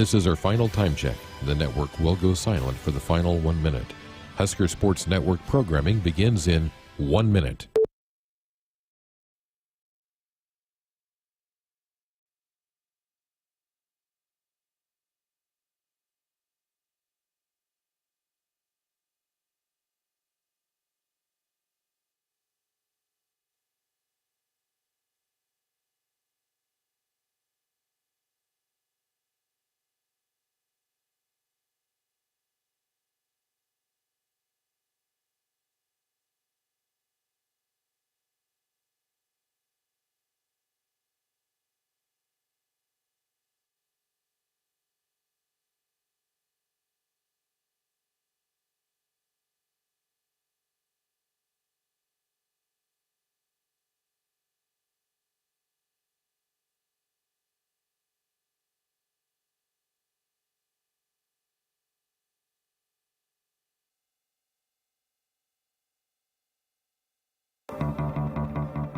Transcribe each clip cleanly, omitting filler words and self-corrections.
this is our final time check. The network will go silent for the final 1 minute. Husker Sports Network programming begins in 1 minute.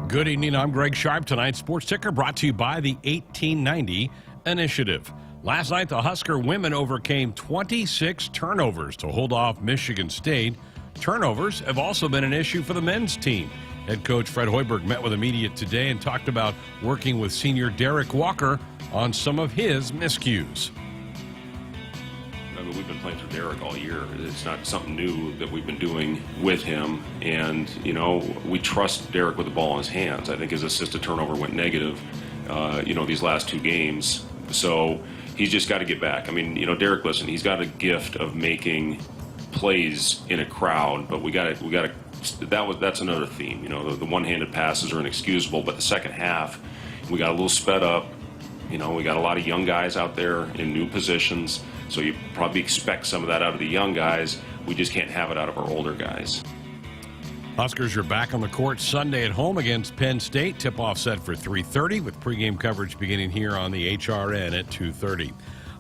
Good evening, I'm Greg Sharpe. Tonight's Sports Ticker brought to you by the 1890 Initiative. Last night, the Husker women overcame 26 turnovers to hold off Michigan State. Turnovers have also been an issue for the men's team. Head coach Fred Hoiberg met with the media today and talked about working with senior Derek Walker on some of his miscues. We've been playing through Derek all year. It's not something new that we've been doing with him. And, we trust Derek with the ball in his hands. I think his assist to turnover went negative, these last two games. So he's just got to get back. Derek, listen, he's got a gift of making plays in a crowd, but that's another theme. The one-handed passes are inexcusable, but the second half, we got a little sped up. We got a lot of young guys out there in new positions. So you probably expect some of that out of the young guys. We just can't have it out of our older guys. Huskers are back on the court Sunday at home against Penn State. Tip-off set for 3:30 with pregame coverage beginning here on the HRN at 2:30.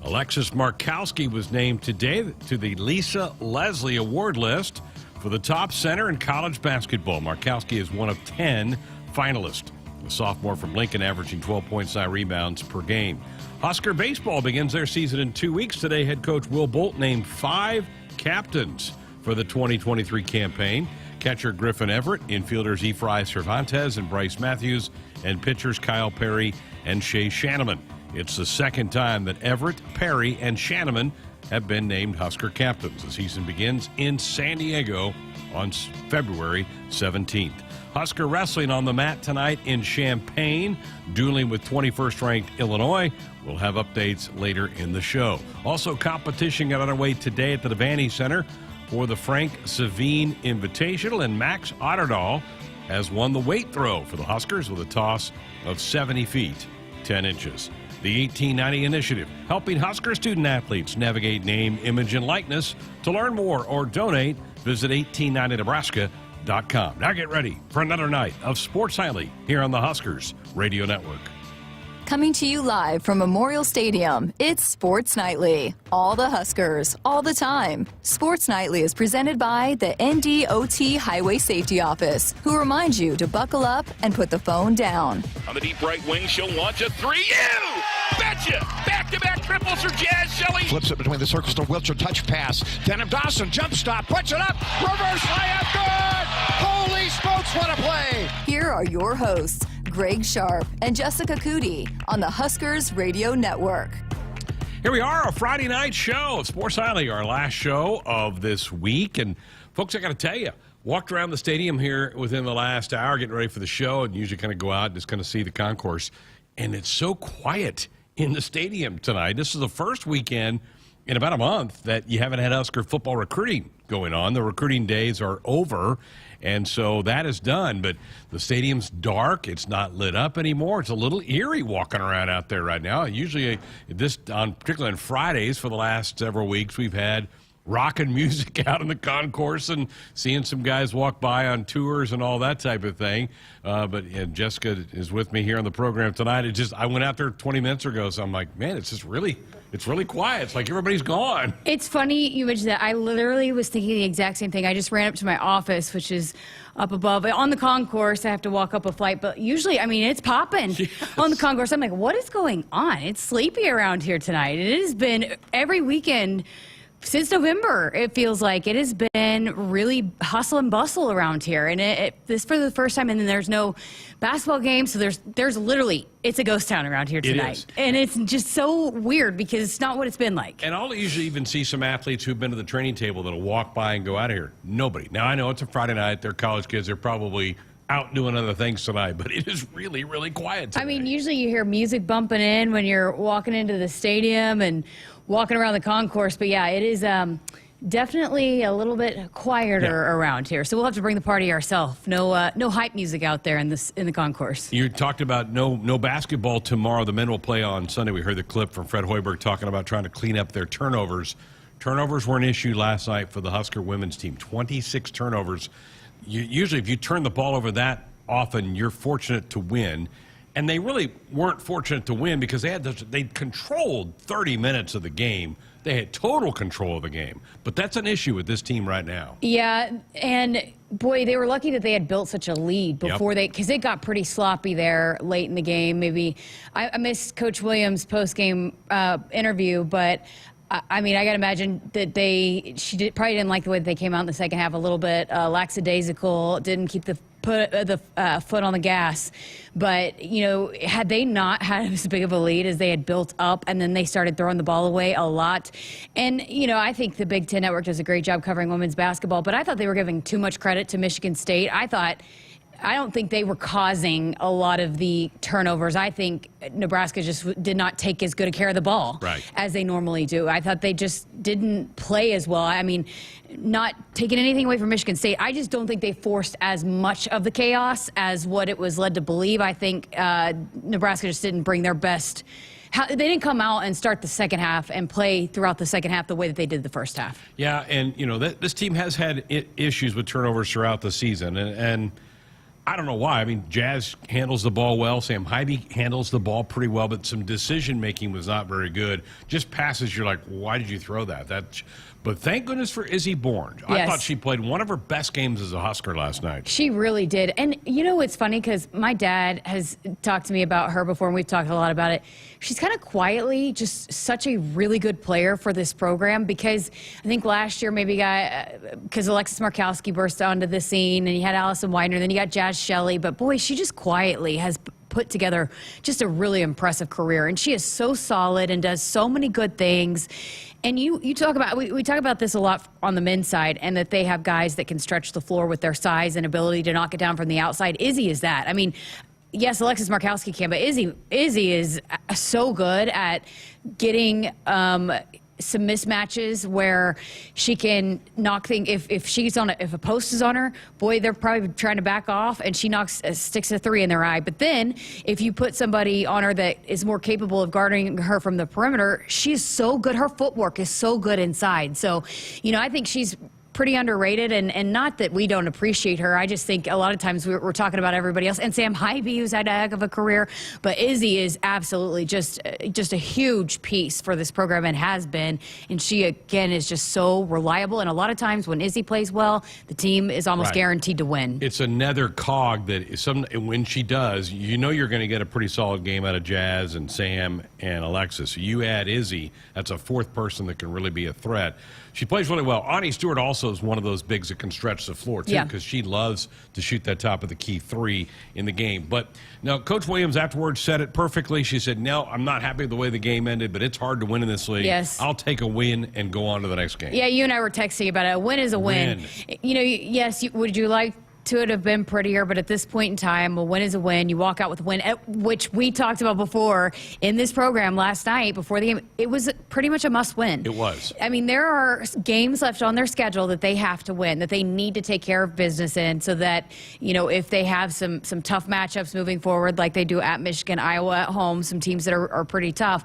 Alexis Markowski was named today to the Lisa Leslie Award list for the top center in college basketball. Markowski is one of 10 finalists. The sophomore from Lincoln averaging 12 points, 9 rebounds per game. Husker baseball begins their season in 2 weeks. Today, head coach Will Bolt named 5 captains for the 2023 campaign. Catcher Griffin Everett, infielders Efrain Cervantes and Bryce Matthews, and pitchers Kyle Perry and Shea Shanneman. It's the second time that Everett, Perry, and Shanneman have been named Husker captains. The season begins in San Diego on February 17th. Husker wrestling on the mat tonight in Champaign, dueling with 21st-ranked Illinois. We'll have updates later in the show. Also, competition got underway today at the Devaney Center for the Frank Savine Invitational, and Max Otterdahl has won the weight throw for the Huskers with a toss of 70 feet, 10 inches. The 1890 Initiative, helping Husker student-athletes navigate name, image, and likeness. To learn more or donate, visit 1890nebraska.com. Now get ready for another night of Sports Nightly here on the Huskers Radio Network. Coming to you live from Memorial Stadium, it's Sports Nightly. All the Huskers, all the time. Sports Nightly is presented by the NDOT Highway Safety Office, who reminds you to buckle up and put the phone down. On the deep right wing, she'll launch a three. You betcha! Back-to-back triples for Jazz Shelley. Flips it between the circles to Wiltshire, touch pass. Denham Dawson, jump stop, puts it up, reverse layup, good! Holy smokes, what a play! Here are your hosts, Greg Sharpe and Jessica Coody on the Huskers Radio Network. Here we are, a Friday night show of Sports Nightly, our last show of this week. And folks, I got to tell you, walked around the stadium here within the last hour getting ready for the show, and usually kind of go out and just kind of see the concourse. And it's so quiet in the stadium tonight. This is the first weekend in about a month that you haven't had Husker football recruiting going on. The recruiting days are over, and so that is done. But the stadium's dark. It's not lit up anymore. It's a little eerie walking around out there right now. Usually, particularly on Fridays for the last several weeks, we've had rocking music out in the concourse and seeing some guys walk by on tours and all that type of thing. But Jessica is with me here on the program tonight. I went out there 20 minutes ago, so I'm like, man, it's really quiet. It's like everybody's gone. It's funny you mentioned that. I literally was thinking the exact same thing. I just ran up to my office, which is up above. On the concourse, I have to walk up a flight, but usually, I mean, it's popping on the concourse. I'm like, what is going on? It's sleepy around here tonight. It has been every weekend since November. It feels like it has been really hustle and bustle around here, and this for the first time. And then there's no basketball game, so there's literally, it's a ghost town around here tonight, and it's just so weird because it's not what it's been like. And I'll usually even see some athletes who've been to the training table that'll walk by and go out of here. Nobody. Now I know it's a Friday night. They're college kids. They're probably out doing other things tonight, but it is really, really quiet tonight. I mean, usually you hear music bumping in when you're walking into the stadium and walking around the concourse, but yeah, it is definitely a little bit quieter around here. So we'll have to bring the party ourselves. No hype music out there in the concourse. You talked about no basketball tomorrow. The men will play on Sunday. We heard the clip from Fred Hoiberg talking about trying to clean up their turnovers. Turnovers were an issue last night for the Husker women's team. 26 turnovers. Usually if you turn the ball over that often, you're fortunate to win. And they really weren't fortunate to win because they controlled 30 minutes of the game. They had total control of the game. But that's an issue with this team right now. Yeah, and boy, they were lucky that they had built such a lead before because it got pretty sloppy there late in the game. Maybe I missed Coach Williams' post-game interview, but I mean, I got to imagine that she probably didn't like the way that they came out in the second half a little bit lackadaisical, didn't keep the foot on the gas. But, you know, had they not had as big of a lead as they had built up, and then they started throwing the ball away a lot. And, you know, I think the Big Ten Network does a great job covering women's basketball, but I thought they were giving too much credit to Michigan State. I don't think they were causing a lot of the turnovers. I think Nebraska just did not take as good a care of the ball as they normally do. I thought they just didn't play as well. I mean, not taking anything away from Michigan State, I just don't think they forced as much of the chaos as what it was led to believe. I think Nebraska just didn't bring their best. They didn't come out and start the second half and play throughout the second half the way that they did the first half. Yeah, and, you know, this team has had issues with turnovers throughout the season, and I don't know why. I mean, Jazz handles the ball well. Sam Hybe handles the ball pretty well, but some decision-making was not very good. Just passes, you're like, why did you throw that? But thank goodness for Izzy Bourne. Yes. I thought she played one of her best games as a Husker last night. She really did. And, you know, it's funny because my dad has talked to me about her before, and we've talked a lot about it. She's kind of quietly just such a really good player for this program because I think last year maybe because Alexis Markowski burst onto the scene, and you had Allison Widener, then you got Jazz Shelley. But, boy, she just quietly has put together just a really impressive career. And she is so solid and does so many good things. And you talk about, we talk about this a lot on the men's side, and that they have guys that can stretch the floor with their size and ability to knock it down from the outside. Izzy is that. I mean, yes, Alexis Markowski can, but Izzy is so good at getting some mismatches where she can knock things. If a post is on her, boy, they're probably trying to back off, and she sticks a three in their eye. But then if you put somebody on her that is more capable of guarding her from the perimeter, she's so good. Her footwork is so good inside. So, you know, I think she's pretty underrated, and not that we don't appreciate her. I just think a lot of times we're talking about everybody else. And Sam Hybe, who's had a heck of a career, but Izzy is absolutely just a huge piece for this program and has been. And she, again, is just so reliable. And a lot of times when Izzy plays well, the team is almost guaranteed to win. It's another cog that when she does, you know you're going to get a pretty solid game out of Jazz and Sam and Alexis. You add Izzy, that's a fourth person that can really be a threat. She plays really well. Ani Stewart also is one of those bigs that can stretch the floor, too, because she loves to shoot that top of the key three in the game. But now, Coach Williams afterwards said it perfectly. She said, no, I'm not happy with the way the game ended, but it's hard to win in this league. Yes. I'll take a win and go on to the next game. Yeah, you and I were texting about it. A win is a win. You know, yes, would you like to it have been prettier, but at this point in time, a win is a win. You walk out with a win, which we talked about before in this program last night before the game. It was pretty much a must win. It was. I mean, there are games left on their schedule that they have to win, that they need to take care of business in, so that, you know, if they have some tough matchups moving forward, like they do at Michigan, Iowa at home, some teams that are pretty tough,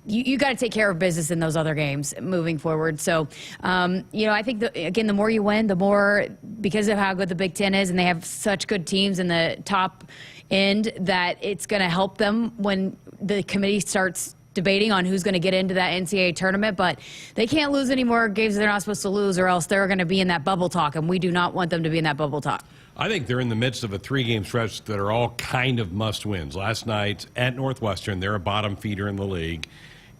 you got to take care of business in those other games moving forward. So, I think, again, the more you win, the more, because of how good the Big Ten is, and they have such good teams in the top end, that it's going to help them when the committee starts debating on who's going to get into that NCAA tournament. But they can't lose any more games they're not supposed to lose, or else they're going to be in that bubble talk, and we do not want them to be in that bubble talk. I think they're in the midst of a 3-game stretch that are all kind of must-wins. Last night at Northwestern, they're a bottom feeder in the league.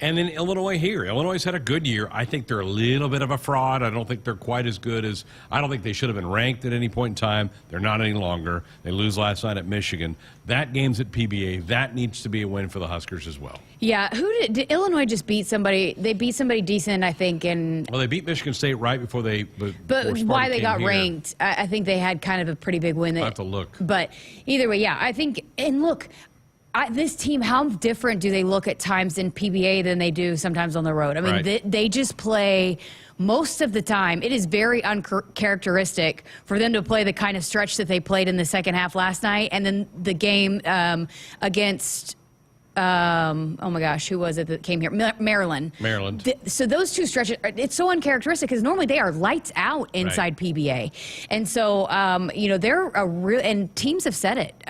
And then Illinois here. Illinois had a good year. I think they're a little bit of a fraud. I don't think they're quite as good as – I don't think they should have been ranked at any point in time. They're not any longer. They lose last night at Michigan. That game's at PBA. That needs to be a win for the Huskers as well. Yeah. Did Illinois just beat somebody? They beat somebody decent, I think. Well, they beat Michigan State right before they – But why they got ranked, I think they had kind of a pretty big win. I'll have to look. But either way, yeah, I think – and look – this team, how different do they look at times in PBA than they do sometimes on the road? I mean, right. they just play most of the time. It is very uncharacteristic for them to play the kind of stretch that they played in the second half last night. And then the game against, oh my gosh, who was it that came here? Maryland. So those two stretches, it's so uncharacteristic because normally they are lights out inside PBA. And so, they're a real, and teams have said it.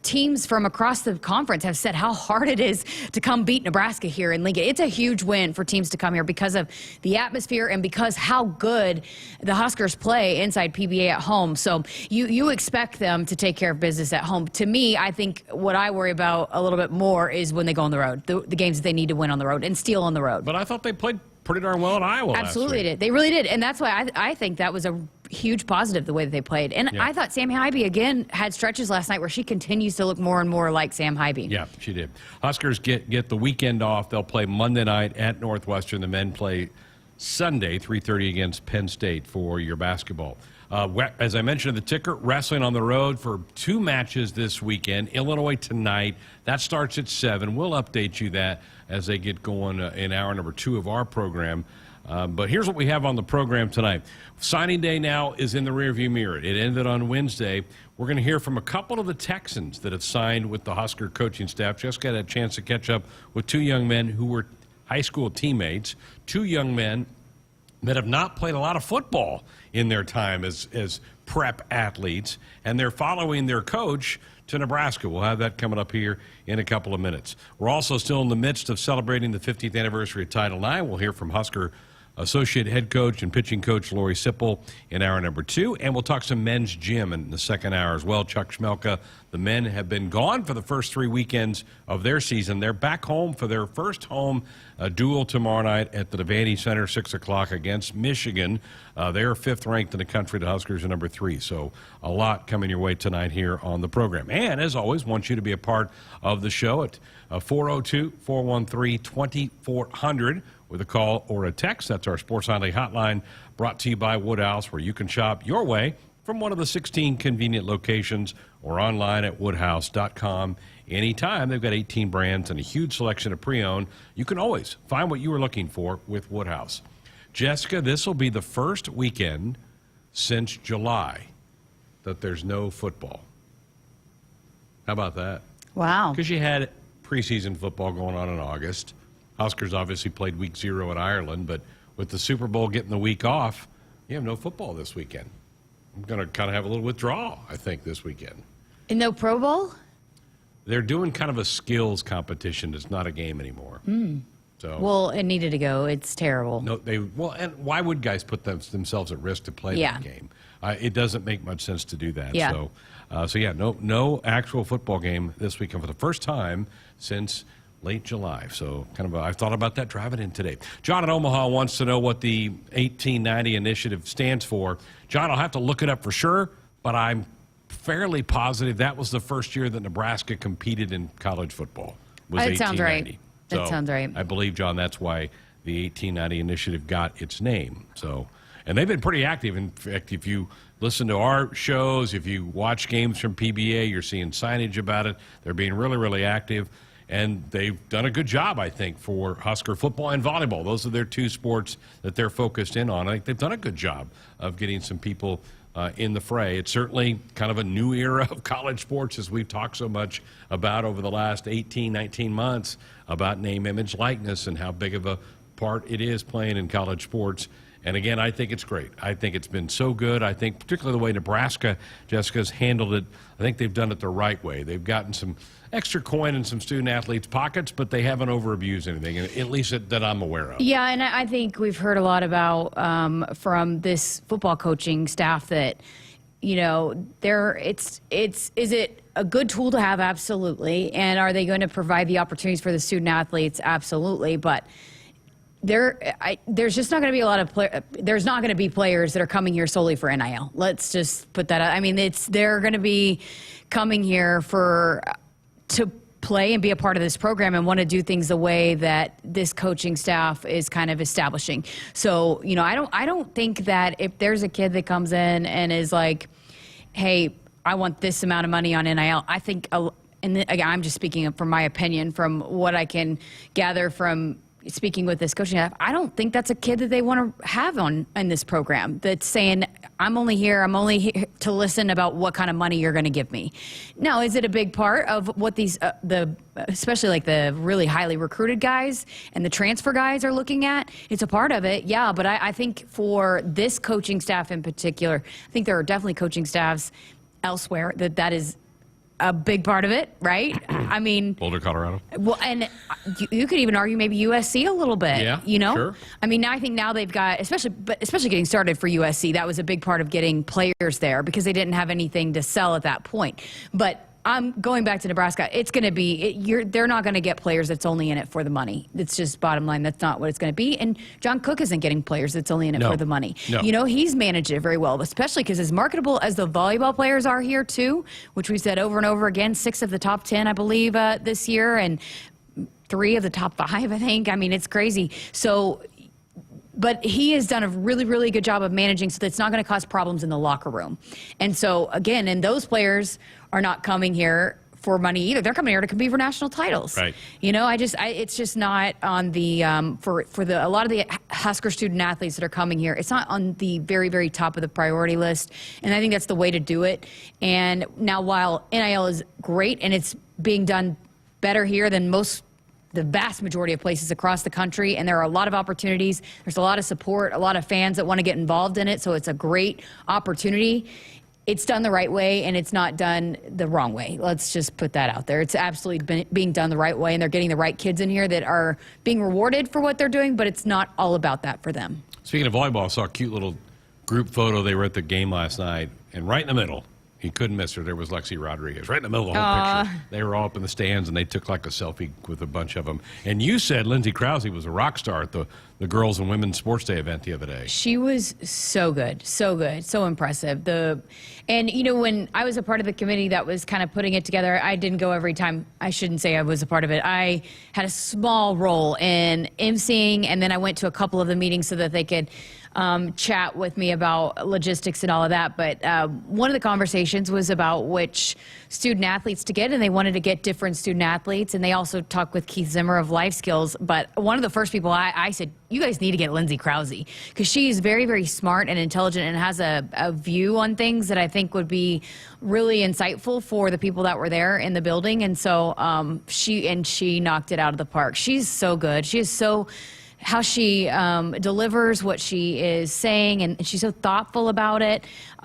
Teams from across the conference have said how hard it is to come beat Nebraska here in Lincoln. It's a huge win for teams to come here because of the atmosphere and because how good the Huskers play inside PBA at home. So you expect them to take care of business at home. To me, I think what I worry about a little bit more is when they go on the road, the games that they need to win on the road and steal on the road. But I thought they played pretty darn well in Iowa Absolutely last week. Did. They really did. And that's why I think that was a huge positive, the way that they played. And I thought Sam Hybe, again, had stretches last night where she continues to look more and more like Sam Hybe. Yeah, she did. Huskers get the weekend off. They'll play Monday night at Northwestern. The men play Sunday, 3:30 against Penn State for your basketball. As I mentioned in the ticker, wrestling on the road for 2 matches this weekend. Illinois tonight. That starts at 7. We'll update you that as they get going in hour number 2 of our program. But here's what we have on the program tonight. Signing day now is in the rearview mirror. It ended on Wednesday. We're going to hear from a couple of the Texans that have signed with the Husker coaching staff. Just got a chance to catch up with 2 young men who were high school teammates, 2 young men that have not played a lot of football in their time as prep athletes, and they're following their coach to Nebraska. We'll have that coming up here in a couple of minutes. We're also still in the midst of celebrating the 50th anniversary of Title IX. We'll hear from Husker Associate Head Coach and Pitching Coach Lori Sippel in hour number 2, and we'll talk some men's gym in the second hour as well. Chuck Chmelka, the men have been gone for the first 3 weekends of their season. They're back home for their first home duel tomorrow night at the Devaney Center, 6 o'clock against Michigan. They're 5th ranked in the country. The Huskers are number 3. So a lot coming your way tonight here on the program. And as always, want you to be a part of the show at 402-413-2400 with a call or a text. That's our Sports Nightly hotline, brought to you by Woodhouse, where you can shop your way from one of the 16 convenient locations or online at woodhouse.com anytime. They've got 18 brands and a huge selection of pre-owned. You can always find what you were looking for with Woodhouse. Jessica, this will be the first weekend since July that there's no football. How about that? Wow. Because you had preseason football going on in August. Huskers obviously played week 0 at Ireland, but with the Super Bowl getting the week off, you have no football this weekend. I'm going to kind of have a little withdrawal, I think, this weekend. And no Pro Bowl? They're doing kind of a skills competition. It's not a game anymore. So, well, it needed to go. It's terrible. No, and why would guys put themselves at risk to play that game? It doesn't make much sense to do that. Yeah. So no actual football game this weekend for the first time since late July. So I've thought about that driving in today. John in Omaha wants to know what the 1890 initiative stands for. John, I'll have to look it up for sure, but I'm fairly positive that was the first year that Nebraska competed in college football. That sounds right. That sounds right. I believe, John, that's why the 1890 initiative got its name. So, and they've been pretty active. In fact, if you listen to our shows, if you watch games from PBA, you're seeing signage about it. They're being really, really active. And they've done a good job, I think, for Husker football and volleyball. Those are their 2 sports that they're focused in on. I think they've done a good job of getting some people in the fray. It's certainly kind of a new era of college sports, as we've talked so much about over the last 18, 19 months, about name, image, likeness, and how big of a part it is playing in college sports. And again, I think it's great. I think it's been so good. I think particularly the way Nebraska, Jessica's handled it, I think they've done it the right way. They've gotten some extra coin in some student athletes' pockets, but they haven't over-abused anything, at least that I'm aware of. Yeah, and I think we've heard a lot about from this football coaching staff that, you know, is it a good tool to have? Absolutely. And are they going to provide the opportunities for the student athletes? Absolutely. But there's just not going to be a lot of there's not going to be players that are coming here solely for NIL. Let's just put that out. I mean, they're going to be coming here to play and be a part of this program and want to do things the way that this coaching staff is kind of establishing. So, you know, I don't think that if there's a kid that comes in and is like, hey, I want this amount of money on NIL, I think, and again, I'm just speaking from my opinion, from what I can gather from speaking with this coaching staff, I don't think that's a kid that they want to have in this program that's saying, I'm only here to listen about what kind of money you're going to give me. Now, is it a big part of what these, especially like the really highly recruited guys and the transfer guys are looking at? It's a part of it, yeah, but I think for this coaching staff in particular, I think there are definitely coaching staffs elsewhere that is a big part of it, right? I mean, Boulder, Colorado. Well, and you could even argue maybe USC a little bit. Yeah, you know. Sure. I mean, I think now they've got, especially getting started for USC. That was a big part of getting players there because they didn't have anything to sell at that point. But I'm going back to Nebraska. It's going to be they're not going to get players that's only in it for the money. It's just bottom line. That's not what it's going to be. And John Cook isn't getting players that's only in it for the money. No. You know, he's managed it very well, especially because as marketable as the volleyball players are here too, which we've said over and over again, 6 of the top 10, I believe, this year, and 3 of the top 5, I think. I mean, it's crazy. So. But he has done a really, really good job of managing so that it's not going to cause problems in the locker room. And so, again, and those players are not coming here for money either. They're coming here to compete for national titles. Right. You know, it's just not on the, for a lot of the Husker student athletes that are coming here, it's not on the very, very top of the priority list. And I think that's the way to do it. And now while NIL is great and it's being done better here than the vast majority of places across the country, and there are a lot of opportunities. There's a lot of support, a lot of fans that want to get involved in it, so it's a great opportunity. It's done the right way, and it's not done the wrong way. Let's just put that out there. It's absolutely being done the right way, and they're getting the right kids in here that are being rewarded for what they're doing, but it's not all about that for them. Speaking of volleyball, I saw a cute little group photo. They were at the game last night, and right in the middle, you couldn't miss her. There was Lexi Rodriguez right in the middle of the whole picture. They were all up in the stands, and they took like a selfie with a bunch of them. And you said Lindsey Krause was a rock star at the girls and women's sports day event the other day. She was so good, so impressive. And you know, when I was a part of the committee that was kind of putting it together, I didn't go every time. I shouldn't say I was a part of it. I had a small role in emceeing, and then I went to a couple of the meetings so that they could chat with me about logistics and all of that. But one of the conversations was about which student athletes to get, and they wanted to get different student athletes. And they also talked with Keith Zimmer of Life Skills. But one of the first people I said, you guys need to get Lindsey Krause, because she's very, very smart and intelligent and has a view on things that I think would be really insightful for the people that were there in the building. And so she knocked it out of the park. She's so good. She is so... how she delivers what she is saying, and she's so thoughtful about it.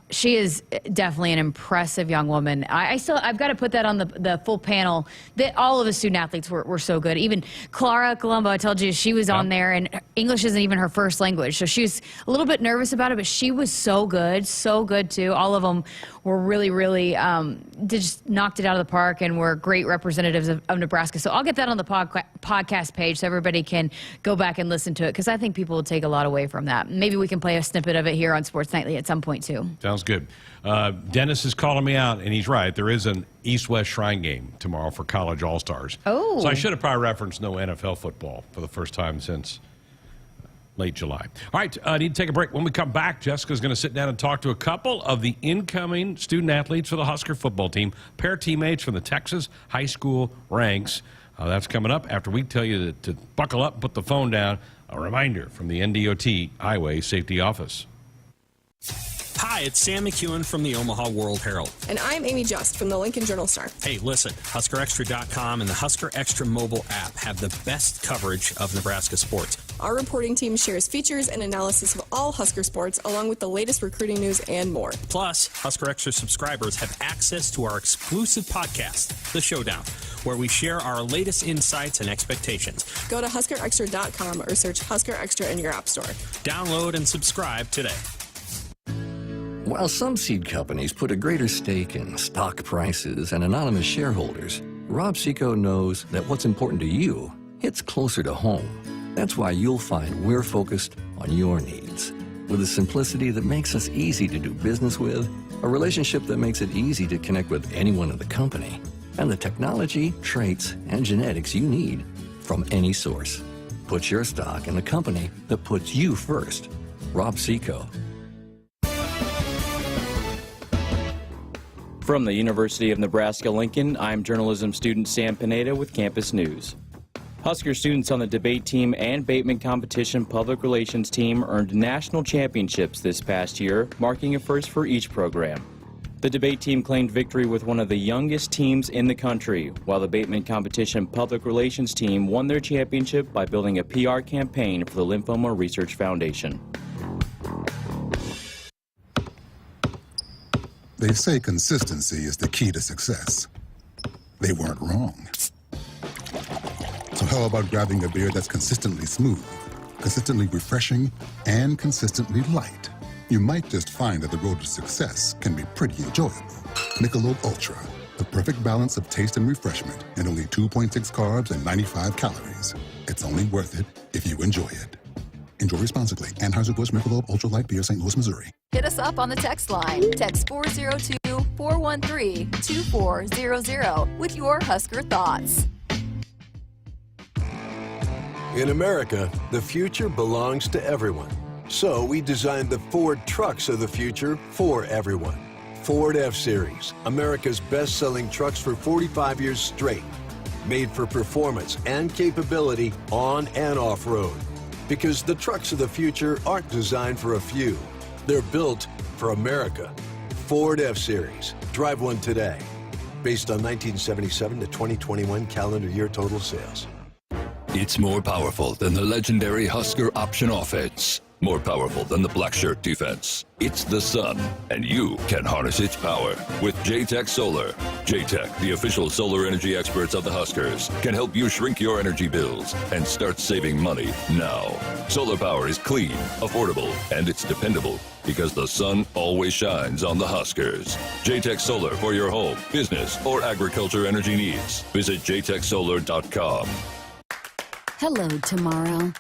She is definitely an impressive young woman. I've got to put that on the full panel. That all of the student athletes were so good. Even Clara Colombo, I told you, she was on there, and English isn't even her first language, so she was a little bit nervous about it, but she was so good too. All of them were really, really just knocked it out of the park and were great representatives of Nebraska. So I'll get that on the podcast page so everybody can go back and listen to it, because I think people will take a lot away from that. Maybe we can play a snippet of it here on Sports Nightly at some point too. Sounds good. Dennis is calling me out, and he's right. There is an East-West Shrine game tomorrow for college all-stars. Oh. So I should have probably referenced no NFL football for the first time since late July. All right, I need to take a break. When we come back, Jessica's going to sit down and talk to a couple of the incoming student athletes for the Husker football team, pair teammates from the Texas high school ranks. That's coming up after we tell you to buckle up, put the phone down. A reminder from the NDOT Highway Safety Office. Hi, it's Sam McEwen from the Omaha World Herald. And I'm Amy Just from the Lincoln Journal-Star. Hey, listen, HuskerExtra.com and the Husker Extra mobile app have the best coverage of Nebraska sports. Our reporting team shares features and analysis of all Husker sports, along with the latest recruiting news and more. Plus, Husker Extra subscribers have access to our exclusive podcast, The Showdown, where we share our latest insights and expectations. Go to HuskerExtra.com or search Husker Extra in your app store. Download and subscribe today. While some seed companies put a greater stake in stock prices and anonymous shareholders, Rob Seco knows that what's important to you hits closer to home. That's why you'll find we're focused on your needs. With a simplicity that makes us easy to do business with, a relationship that makes it easy to connect with anyone in the company, and the technology, traits, and genetics you need from any source. Put your stock in a company that puts you first. Rob Seco. From the University of Nebraska-Lincoln, I'm journalism student Sam Pineda with Campus News. Husker students on the debate team and Bateman competition public relations team earned national championships this past year, marking a first for each program. The debate team claimed victory with one of the youngest teams in the country, while the Bateman competition public relations team won their championship by building a PR campaign for the Lymphoma Research Foundation. They say consistency is the key to success. They weren't wrong. So how about grabbing a beer that's consistently smooth, consistently refreshing, and consistently light? You might just find that the road to success can be pretty enjoyable. Michelob Ultra, the perfect balance of taste and refreshment, and only 2.6 carbs and 95 calories. It's only worth it if you enjoy it. Enjoy responsibly. Anheuser-Busch Michelob Ultra Light Beer, St. Louis, Missouri. Hit us up on the text line. Text 402-413-2400 with your Husker thoughts. In America, the future belongs to everyone. So we designed the Ford trucks of the future for everyone. Ford F-Series, America's best-selling trucks for 45 years straight. Made for performance and capability on and off-road. Because the trucks of the future aren't designed for a few. They're built for America. Ford F-Series. Drive one today. Based on 1977 to 2021 calendar year total sales. It's more powerful than the legendary Husker option offense. More powerful than the black shirt defense. It's the sun, and you can harness its power with J-Tech Solar. J-Tech, the official solar energy experts of the Huskers, can help you shrink your energy bills and start saving money now. Solar power is clean, affordable, and it's dependable because the sun always shines on the Huskers. J-Tech Solar for your home, business, or agriculture energy needs. Visit jtechsolar.com. Hello, tomorrow.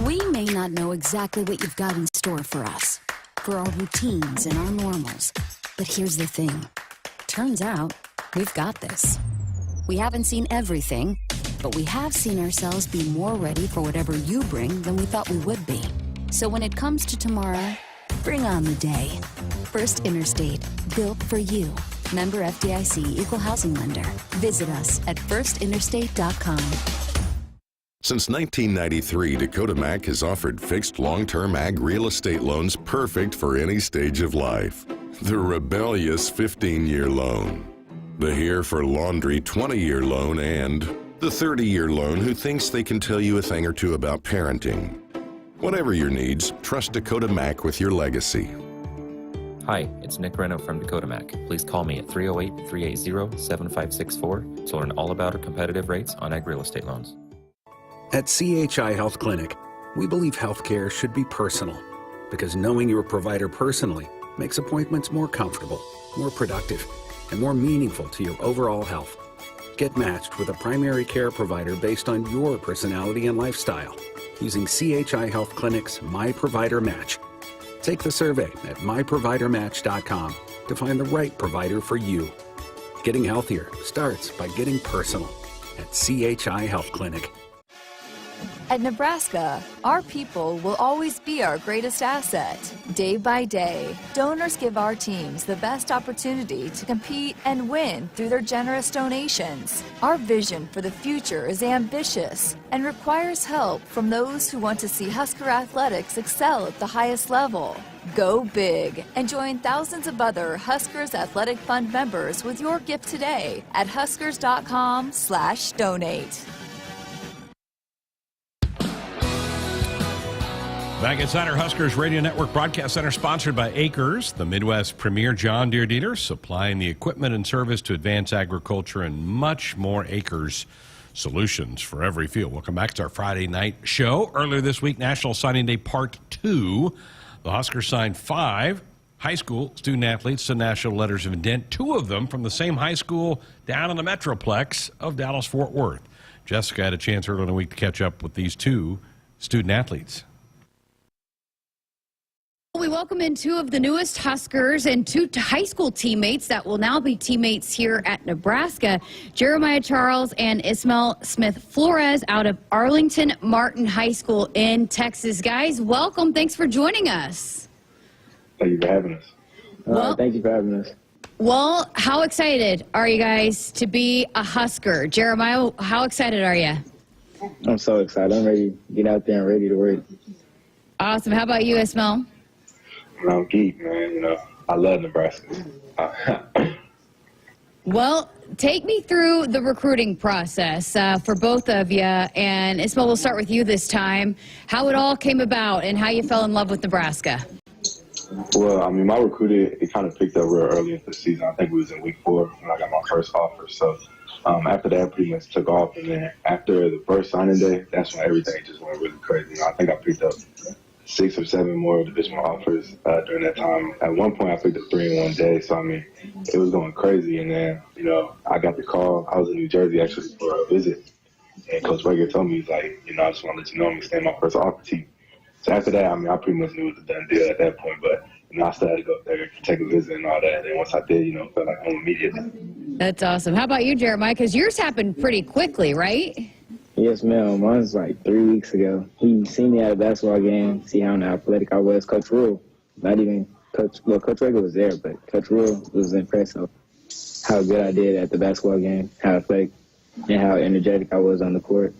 We may not know exactly what you've got in store for us, for our routines and our normals. But here's the thing. Turns out, we've got this. We haven't seen everything, but we have seen ourselves be more ready for whatever you bring than we thought we would be. So when it comes to tomorrow, bring on the day. First Interstate, built for you. Member FDIC, Equal Housing Lender. Visit us at firstinterstate.com. Since 1993, Dakota Mac has offered fixed long-term ag real estate loans perfect for any stage of life. The rebellious 15-year loan, the Here for Laundry 20-year loan, and the 30-year loan who thinks they can tell you a thing or two about parenting. Whatever your needs, trust Dakota Mac with your legacy. Hi, it's Nick Reno from Dakota Mac. Please call me at 308-380-7564 to learn all about our competitive rates on ag real estate loans. At CHI Health Clinic, we believe healthcare should be personal because knowing your provider personally makes appointments more comfortable, more productive, and more meaningful to your overall health. Get matched with a primary care provider based on your personality and lifestyle using CHI Health Clinic's My Provider Match. Take the survey at myprovidermatch.com to find the right provider for you. Getting healthier starts by getting personal at CHI Health Clinic. At Nebraska, our people will always be our greatest asset. Day by day, donors give our teams the best opportunity to compete and win through their generous donations. Our vision for the future is ambitious and requires help from those who want to see Husker athletics excel at the highest level. Go big and join thousands of other Huskers Athletic Fund members with your gift today at huskers.com/donate. Back inside our Huskers Radio Network Broadcast Center, sponsored by Acres, the Midwest premier John Deere dealer, supplying the equipment and service to advance agriculture and much more. Acres, solutions for every field. Welcome back to our Friday night show. Earlier this week, National Signing Day Part 2. The Huskers signed 5 high school student athletes to national letters of intent, 2 of them from the same high school down in the Metroplex of Dallas-Fort Worth. Jessica had a chance earlier in the week to catch up with these 2 student athletes. We welcome in 2 of the newest Huskers and 2 high school teammates that will now be teammates here at Nebraska. Jeremiah Charles and Ismael Smith Flores out of Arlington Martin High School in Texas. Guys, welcome. Thanks for joining us. Thank you for having us. Thank you for having us. Well, how excited are you guys to be a Husker? Jeremiah, how excited are you? I'm so excited. I'm ready to get out there and ready to work. Awesome. How about you, Ismael? I'm geek, man. You know, I love Nebraska. Well, take me through the recruiting process for both of you. And Ismael, we'll start with you this time. How it all came about and how you fell in love with Nebraska. Well, I mean, my recruiting, it kind of picked up real early in the season. I think we was in week 4 when I got my first offer. So after that, pretty much took off. And then after the first signing day, that's when everything just went really crazy. You know, I think I picked up 6 or 7 more divisional offers during that time. At one point, I picked up 3 in one day. So, I mean, it was going crazy. And then, you know, I got the call. I was in New Jersey, actually, for a visit. And Coach Rager told me, he's like, you know, I just want to let you know I'm going to stay in my first offer team. So after that, I mean, I pretty much knew it was a done deal at that point. But, you know, I still had to go up there, take a visit and all that. And once I did, you know, felt like home immediately. That's awesome. How about you, Jeremiah? Because yours happened pretty quickly, right? Yes, ma'am. Mine was like 3 weeks ago. He seen me at a basketball game, see how athletic I was. Coach Rule, not even Coach, well, Coach Rager was there, but Coach Rule was impressed of how good I did at the basketball game, how athletic and how energetic I was on the court.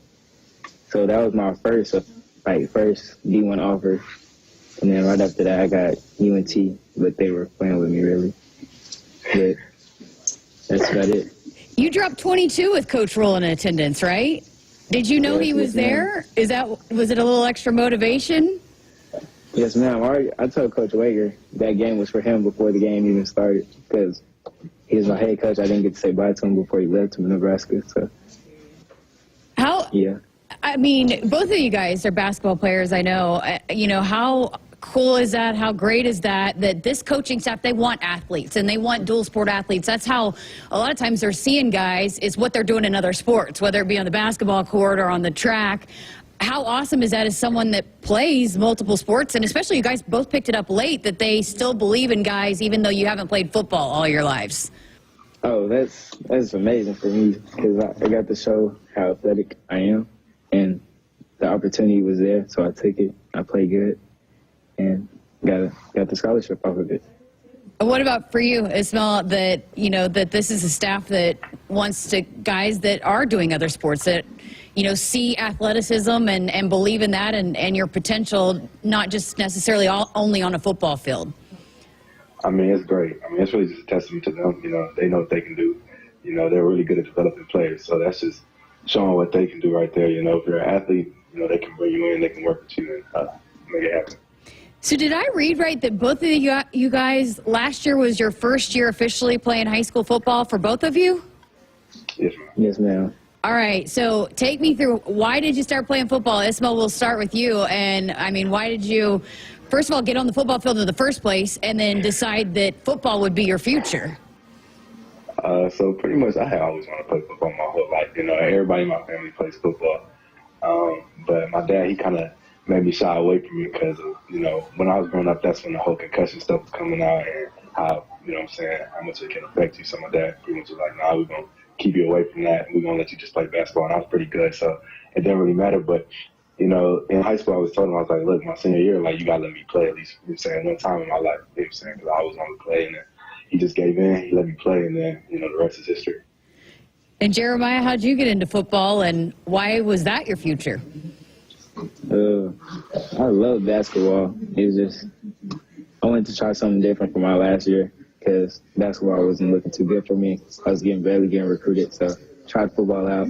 So that was my first D1 offer. And then right after that, I got UNT, but they were playing with me, really. But that's about it. You dropped 22 with Coach Rule in attendance, right? Did you know he was there? Was it a little extra motivation? Yes, ma'am. I told Coach Rager that game was for him before the game even started because he was my head coach. I didn't get to say bye to him before he left to Nebraska. So, yeah. I mean, both of you guys are basketball players, I know. You know, how cool is that? How great is that this coaching staff, they want athletes and they want dual sport athletes. That's how a lot of times they're seeing guys is what they're doing in other sports, whether it be on the basketball court or on the track. How awesome is that as someone that plays multiple sports, and especially you guys both picked it up late, that they still believe in guys even though you haven't played football all your lives? Oh, that's amazing for me because I got to show how athletic I am, and the opportunity was there, so I took it. I played good. And got the scholarship off of it. What about for you, Ismael, that this is a staff that wants to guys that are doing other sports that, see athleticism and believe in that and your potential, not just necessarily only on a football field? I mean, it's great. I mean, it's really just a testament to them. They know what they can do. They're really good at developing players. So that's just showing what they can do right there. If you're an athlete, they can bring you in, they can work with you and make it happen. So did I read right that both of you guys, last year was your first year officially playing high school football for both of you? Yes, ma'am. Yes, ma'am. All right, so take me through, why did you start playing football? Ismael, we'll start with you. And, I mean, why did you, first of all, get on the football field in the first place and then decide that football would be your future? So pretty much I had always wanted to play football my whole life. Everybody in my family plays football. But my dad, he kind of made me shy away from it because, when I was growing up, that's when the whole concussion stuff was coming out and how, how much it can affect you. So my dad pretty much was like, nah, we're going to keep you away from that. We're going to let you just play basketball. And I was pretty good, so it didn't really matter. But, in high school, I was told him, I was like, look, my senior year, you got to let me play at least, one time in my life, because I was on the play. And then he just gave in, he let me play, and then, the rest is history. And Jeremiah, how'd you get into football, and why was that your future? I love basketball. It was just I wanted to try something different from my last year because basketball wasn't looking too good for me. I was barely getting recruited, so tried football out.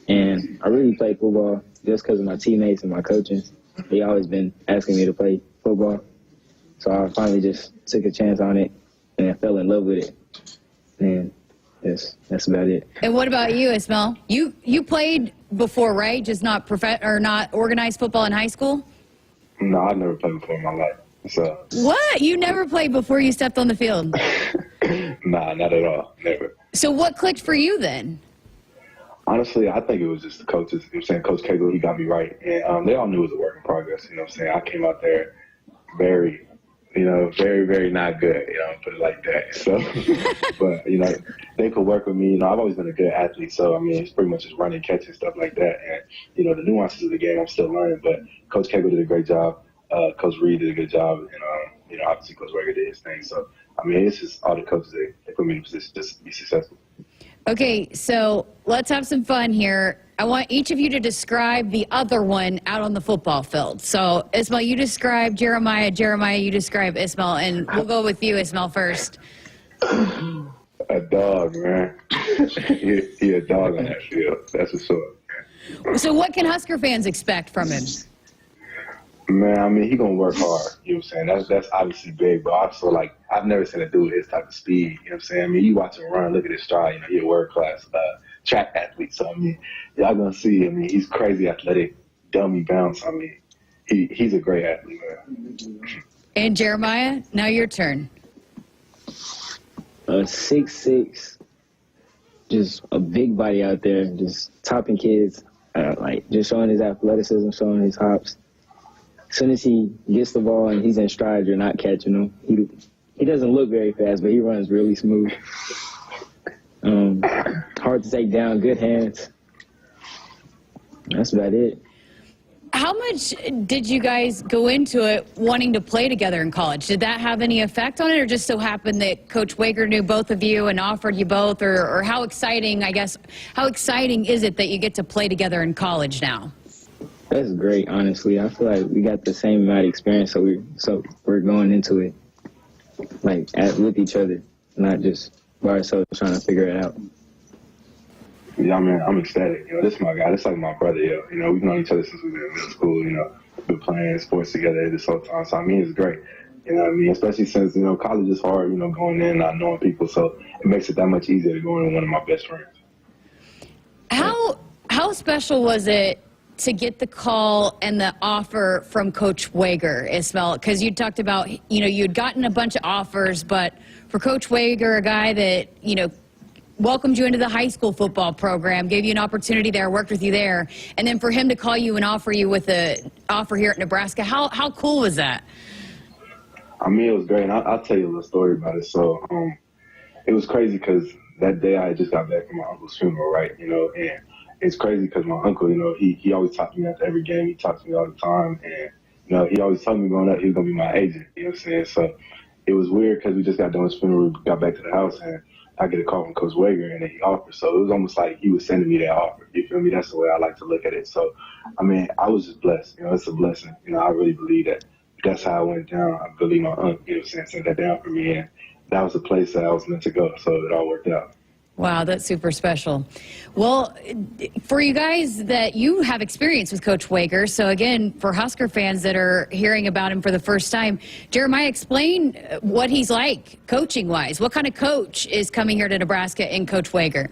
And I really played football just because of my teammates and my coaches. They always been asking me to play football. So I finally just took a chance on it and I fell in love with it. And that's about it. And what about you, Ismail? You played before, right? Just not not organized football in high school? No, I've never played before in my life. So What? You never played before you stepped on the field? Nah, not at all. Never. So what clicked for you then? Honestly, I think it was just the coaches. You know what I'm saying? Coach Cagle, he got me right. And they all knew it was a work in progress. You know what I'm saying? I came out there very, very not good, put it like that. So, but, they could work with me. I've always been a good athlete. So, I mean, it's pretty much just running, catching, stuff like that. And, the nuances of the game, I'm still learning. But Coach Cagle did a great job. Coach Reed did a good job. And, obviously Coach Weger did his thing. So, I mean, it's just all the coaches they put me in a position just to be successful. Okay, so let's have some fun here. I want each of you to describe the other one out on the football field. So, Ismail, you describe Jeremiah. Jeremiah, you describe Ismail. And we'll go with you, Ismail, first. A dog, man. he a dog on that field. That's for sure. So what can Husker fans expect from him? Man, I mean, he going to work hard. You know what I'm saying? That's obviously big, but also, I've never seen a dude with his type of speed. You know what I'm saying? I mean, you watch him run, look at his stride. He's a world-class track athlete. So, I mean, y'all going to see, he's crazy athletic, dummy bounce. I mean, he's a great athlete, man. And Jeremiah, now your turn. 6'6", just a big body out there, just topping kids, just showing his athleticism, showing his hops. As soon as he gets the ball and he's in stride, you're not catching him. He doesn't look very fast, but he runs really smooth. Hard to take down, good hands. That's about it. How much did you guys go into it wanting to play together in college? Did that have any effect on it, or just so happened that Coach Weger knew both of you and offered you both, or how exciting is it that you get to play together in college now? That's great, honestly. I feel like we got the same amount of experience, so we're going into it with each other, not just by ourselves trying to figure it out. Yeah, I mean, I'm ecstatic. This is my guy. This is like my brother, yo. We've known each other since we were in middle school. We've been playing sports together this whole time. So, I mean, it's great. You know what I mean? Especially since, college is hard, going in and not knowing people. So it makes it that much easier to go in with one of my best friends. How special was it to get the call and the offer from Coach Weger, Ismail? Because you talked about, you'd gotten a bunch of offers, but for Coach Weger, a guy that, welcomed you into the high school football program, gave you an opportunity there, worked with you there, and then for him to call you and offer you with an offer here at Nebraska, how cool was that? I mean, it was great. And I'll tell you a little story about it. So it was crazy because that day I just got back from my uncle's funeral, right? And it's crazy because my uncle, he always talked to me after every game. He talked to me all the time. And, he always told me growing up he was going to be my agent. You know what I'm saying? So it was weird because we just got done with his funeral, we got back to the house, and I get a call from Coach Weger, and then he offered. So it was almost like he was sending me that offer. You feel me? That's the way I like to look at it. So, I mean, I was just blessed. It's a blessing. I really believe that that's how it went down. I believe my aunt, sent that down for me, and that was the place that I was meant to go. So it all worked out. Wow, that's super special. Well, for you guys that you have experience with Coach Weger, so again, for Husker fans that are hearing about him for the first time, Jeremiah, explain what he's like coaching-wise. What kind of coach is coming here to Nebraska in Coach Weger?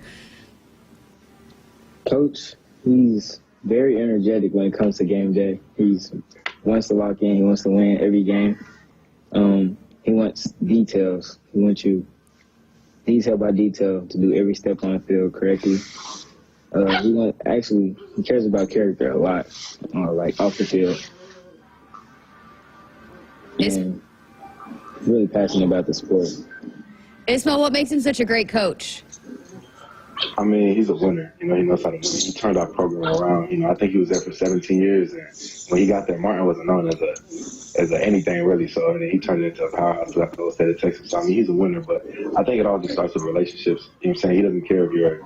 Coach, he's very energetic when it comes to game day. He wants to lock in. He wants to win every game. He wants details. He wants you detail by detail to do every step on the field correctly. He cares about character a lot, off the field. And really passionate about the sport. Ismail, what makes him such a great coach? I mean, he's a winner. He knows how to win. He turned our program around. I think he was there for 17 years, and when he got there, Martin wasn't known as a anything really. So then he turned it into a powerhouse left the state of Texas. So I mean, he's a winner, but I think it all just starts with relationships. You know what I'm saying? He doesn't care if you're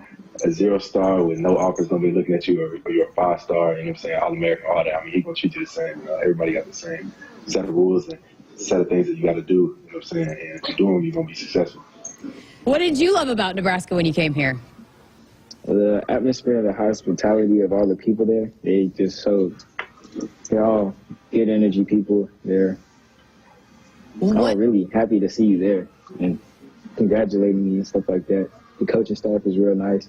a 0-star with no offers gonna be looking at you, or you're a 5-star. You know what I'm saying? All-American, all that. I mean, he's gonna treat you the same. Everybody got the same set of rules, and set of things that you got to do. You know what I'm saying? And if you do them, you're gonna be successful. What did you love about Nebraska when you came here? The atmosphere, the hospitality of all the people there, they're all good energy people. They're all really happy to see you there and congratulating me and stuff like that. The coaching staff is real nice.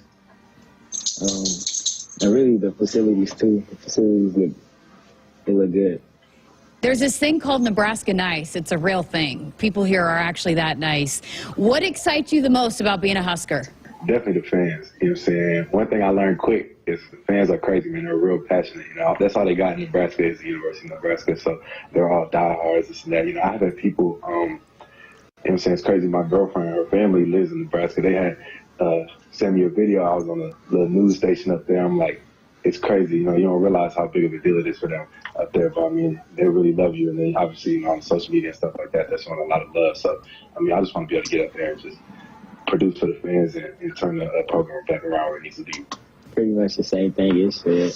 And really the facilities too. The facilities look good. There's this thing called Nebraska Nice. It's a real thing. People here are actually that nice. What excites you the most about being a Husker? Definitely the fans. You know what I'm saying? One thing I learned quick is the fans are crazy, man. They're real passionate. You know, that's all they got in Nebraska is the University of Nebraska. So they're all diehards, this and that. You know, I've had people, you know what I'm saying? It's crazy. My girlfriend, her family lives in Nebraska. They had sent me a video. I was on a little news station up there. I'm like, it's crazy. You know, you don't realize how big of a deal it is for them up there. But, I mean, they really love you. And then, obviously, you know, on social media and stuff like that, that's showing a lot of love. So, I mean, I just want to be able to get up there and just produce for the fans and turn the program back around where it needs to be. Pretty much the same thing is said.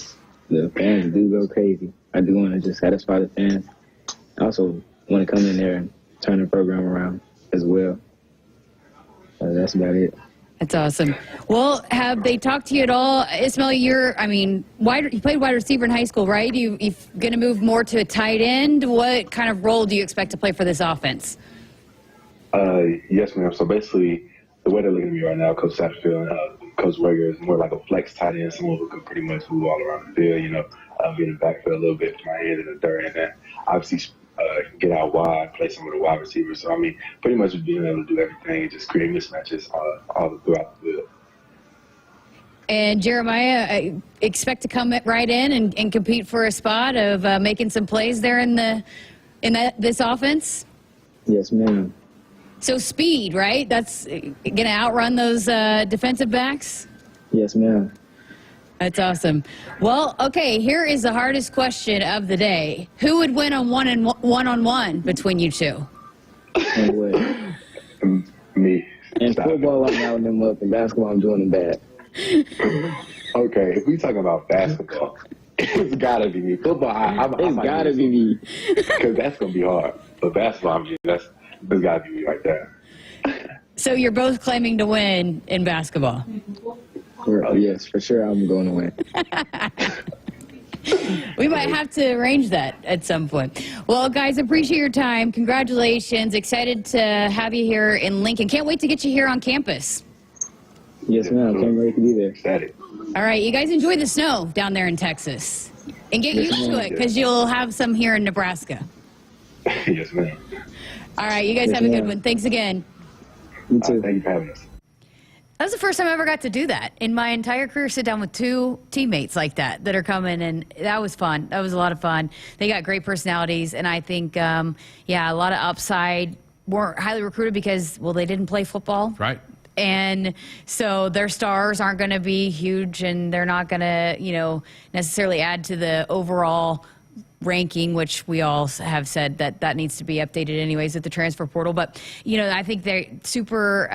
The fans do go crazy. I do want to just satisfy the fans. I also want to come in there and turn the program around as well. That's about it. That's awesome. Well, have they talked to you at all? Ismail, you played wide receiver in high school, right? You're going to move more to a tight end. What kind of role do you expect to play for this offense? Yes, ma'am. So basically, the way they're looking at me right now, Coach Satterfield and Coach Rager, is more like a flex tight end, someone who can pretty much move all around the field, you know, be in the backfield a little bit for my end in the third, and then obviously get out wide, play some of the wide receivers. So, I mean, pretty much being able to do everything and just create mismatches all throughout the field. And Jeremiah, I expect to come right in and compete for a spot of making some plays there in this offense? Yes, ma'am. So speed, right? That's going to outrun those defensive backs? Yes, ma'am. That's awesome. Well, okay, here is the hardest question of the day. Who would win on one-on-one between you two? Me. In football, I'm outing them up. In basketball, I'm doing them bad. Okay, if we talking about basketball, it's got to be me. Football, it's got to be me. Because that's going to be hard. But basketball, I mean, it's got to be me right there. So you're both claiming to win in basketball? Yes, for sure I'm going to win. We might have to arrange that at some point. Well, guys, appreciate your time. Congratulations. Excited to have you here in Lincoln. Can't wait to get you here on campus. Yes, ma'am. Can't wait to be there. Excited. All right, you guys enjoy the snow down there in Texas. And get used to it because you'll have some here in Nebraska. Yes, ma'am. All right, you guys have a good one. Thanks again. You too. Thank you for having us. That was the first time I ever got to do that. In my entire career, sit down with two teammates like that are coming, and that was fun. That was a lot of fun. They got great personalities, and I think, a lot of upside. Weren't highly recruited because, well, they didn't play football. Right. And so their stars aren't going to be huge, and they're not going to, necessarily add to the overall ranking, which we all have said that needs to be updated anyways with the transfer portal. But, I think they're super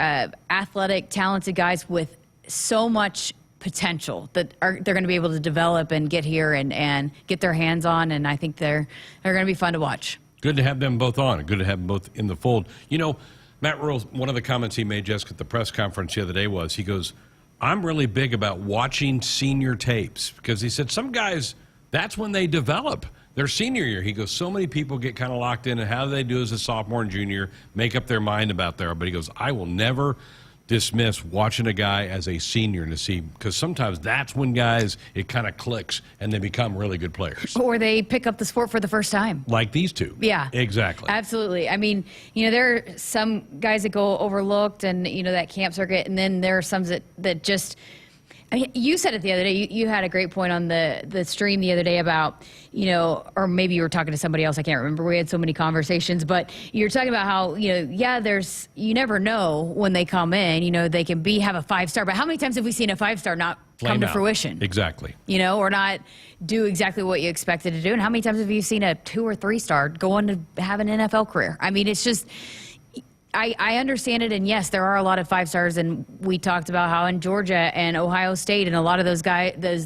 athletic, talented guys with so much potential that they're going to be able to develop and get here and get their hands on. And I think they're going to be fun to watch. Good to have them both on. Good to have them both in the fold. Matt Rule, one of the comments he made, Jessica, at the press conference the other day was, he goes, I'm really big about watching senior tapes because he said some guys, that's when they develop. Their senior year, he goes, so many people get kind of locked in and how do they do as a sophomore and junior, make up their mind about there. But he goes, I will never dismiss watching a guy as a senior to see, because sometimes that's when guys, it kind of clicks and they become really good players. Or they pick up the sport for the first time. Like these two. Yeah. Exactly. Absolutely. I mean, there are some guys that go overlooked and, that camp circuit, and then there are some that just, I mean, you said it the other day. You had a great point on the stream the other day about, or maybe you were talking to somebody else. I can't remember. We had so many conversations, but you're talking about how, you never know when they come in. They can have a 5-star, but how many times have we seen a 5-star not come to fruition? Exactly. Or not do exactly what you expected to do? And how many times have you seen a 2 or 3-star go on to have an NFL career? I mean, it's just, I understand it, and yes, there are a lot of 5-stars, and we talked about how in Georgia and Ohio State and a lot of those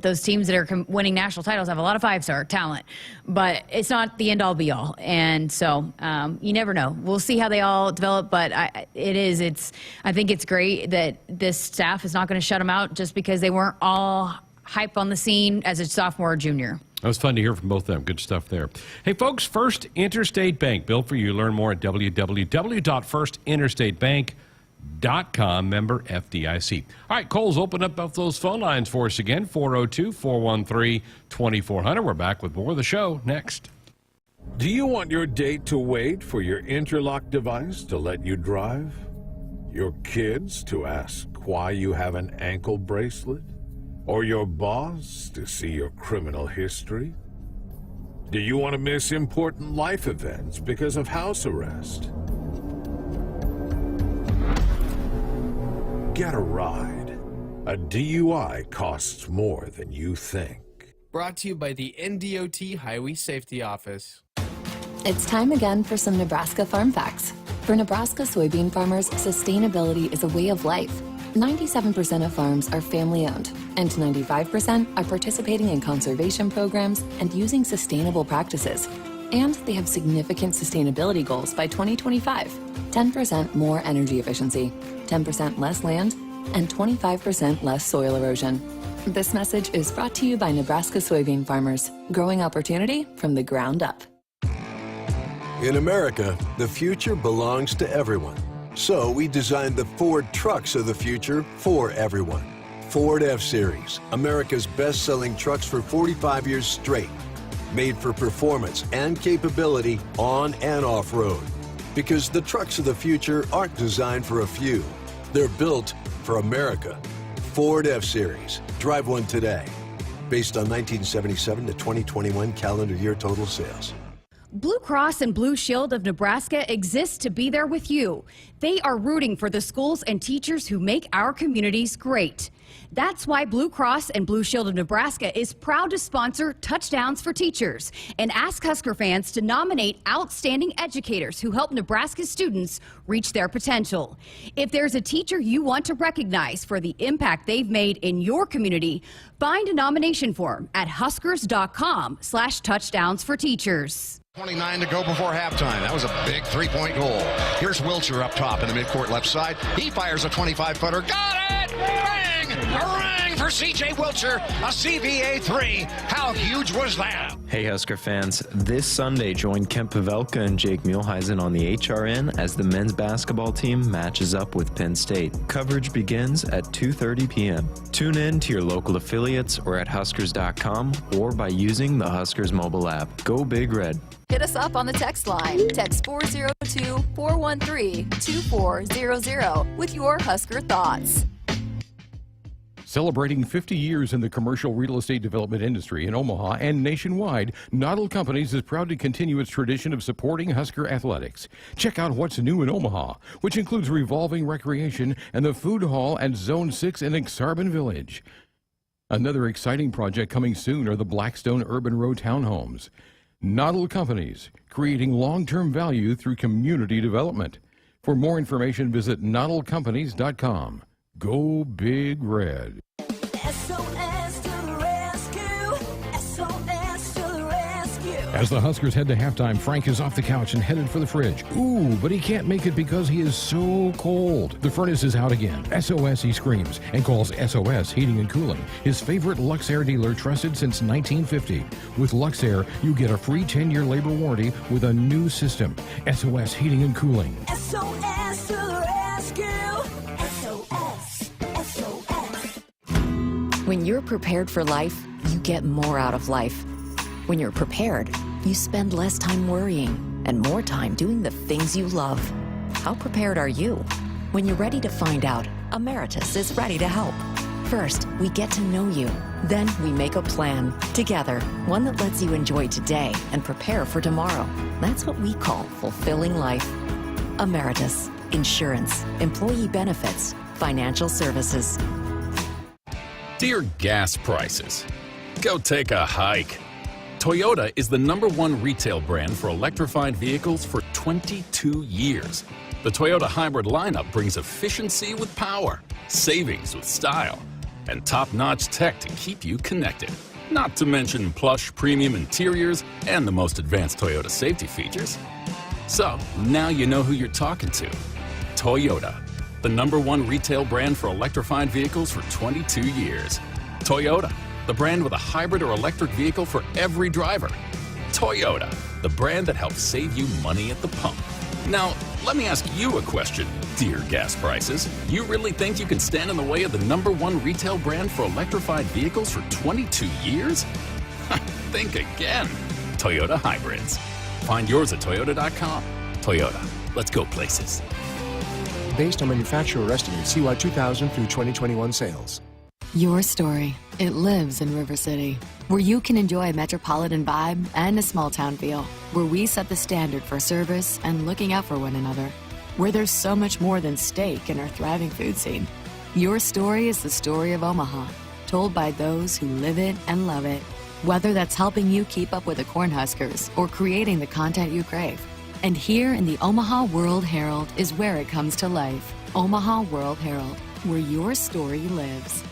those teams that are winning national titles have a lot of 5-star talent, but it's not the end-all be-all, and so you never know. We'll see how they all develop, but I think it's great that this staff is not going to shut them out just because they weren't all hype on the scene as a sophomore or junior. That was fun to hear from both of them. Good stuff there. Hey, folks, First Interstate Bank, built for you. Learn more at www.firstinterstatebank.com, member FDIC. All right, Cole's opened up those phone lines for us again, 402-413-2400. We're back with more of the show next. Do you want your date to wait for your interlock device to let you drive? Your kids to ask why you have an ankle bracelet? Or your boss to see your criminal history? Do you want to miss important life events because of house arrest? Get a ride. A DUI costs more than you think. Brought to you by the NDOT Highway Safety Office. It's time again for some Nebraska farm facts. For Nebraska soybean farmers, sustainability is a way of life. 97% of farms are family-owned, and 95% are participating in conservation programs and using sustainable practices. And they have significant sustainability goals by 2025. 10% more energy efficiency, 10% less land, and 25% less soil erosion. This message is brought to you by Nebraska soybean farmers, growing opportunity from the ground up. In America, the future belongs to everyone. So we designed the Ford trucks of the future for everyone. Ford F-Series, America's best-selling trucks for 45 years straight. Made for performance and capability on and off-road. Because the trucks of the future aren't designed for a few. They're built for America. Ford F-Series. Drive one today. Based on 1977 to 2021 calendar year total sales. Blue Cross and Blue Shield of Nebraska exists to be there with you. They are rooting for the schools and teachers who make our communities great. That's why Blue Cross and Blue Shield of Nebraska is proud to sponsor Touchdowns for Teachers and ask Husker fans to nominate outstanding educators who help Nebraska students reach their potential. If there's a teacher you want to recognize for the impact they've made in your community, find a nomination form at huskers.com/touchdownsforteachers. 29 to go before halftime. That was a big three-point goal. Here's Wilcher up top in the midcourt left side. He fires a 25-footer. Got it! Ring! A ring for C.J. Wilcher. A CVA 3. How huge was that? Hey, Husker fans. This Sunday, join Kemp Pavelka and Jake Muehlheisen on the HRN as the men's basketball team matches up with Penn State. Coverage begins at 2:30 p.m. Tune in to your local affiliates or at huskers.com or by using the Huskers mobile app. Go Big Red. Hit us up on the text line. Text 402-413-2400 with your Husker thoughts. Celebrating 50 years in the commercial real estate development industry in Omaha and nationwide, Noddle Companies is proud to continue its tradition of supporting Husker athletics. Check out what's new in Omaha, which includes revolving recreation and the food hall at Zone 6 in Exarban Village. Another exciting project coming soon are the Blackstone Urban Row townhomes. Noddle Companies, creating long-term value through community development. For more information, visit noddlecompanies.com. Go Big Red. SOS to the rescue. SOS to the rescue. As the Huskers head to halftime, Frank is off the couch and headed for the fridge. Ooh, but he can't make it because he is so cold. The furnace is out again. SOS, he screams, and calls SOS Heating and Cooling, his favorite Luxair dealer trusted since 1950. With Luxair, you get a free 10-year labor warranty with a new system. SOS Heating and Cooling. SOS to the rescue. SOS. SOS. When you're prepared for life, you get more out of life. When you're prepared, you spend less time worrying and more time doing the things you love. How prepared are you? When you're ready to find out, Emeritus is ready to help. First, we get to know you. Then we make a plan together, one that lets you enjoy today and prepare for tomorrow. That's what we call fulfilling life. Emeritus, insurance, employee benefits, financial services. Dear gas prices, go take a hike. Toyota is the #1 retail brand for electrified vehicles for 22 years. The Toyota hybrid lineup brings efficiency with power, savings with style, and top-notch tech to keep you connected. Not to mention plush premium interiors and the most advanced Toyota safety features. So, now you know who you're talking to. Toyota, the #1 retail brand for electrified vehicles for 22 years. Toyota, the brand with a hybrid or electric vehicle for every driver. Toyota, the brand that helps save you money at the pump. Now, let me ask you a question, dear gas prices. You really think you can stand in the way of the #1 retail brand for electrified vehicles for 22 years? Think again. Toyota Hybrids. Find yours at toyota.com. Toyota, let's go places. Based on manufacturer estimates, CY 2000 through 2021 sales. Your story. It lives in River City, where you can enjoy a metropolitan vibe and a small town feel, where we set the standard for service and looking out for one another, where there's so much more than steak in our thriving food scene. Your story is the story of Omaha, told by those who live it and love it, whether that's helping you keep up with the Cornhuskers or creating the content you crave. And here in the Omaha World Herald is where it comes to life. Omaha World Herald, where your story lives.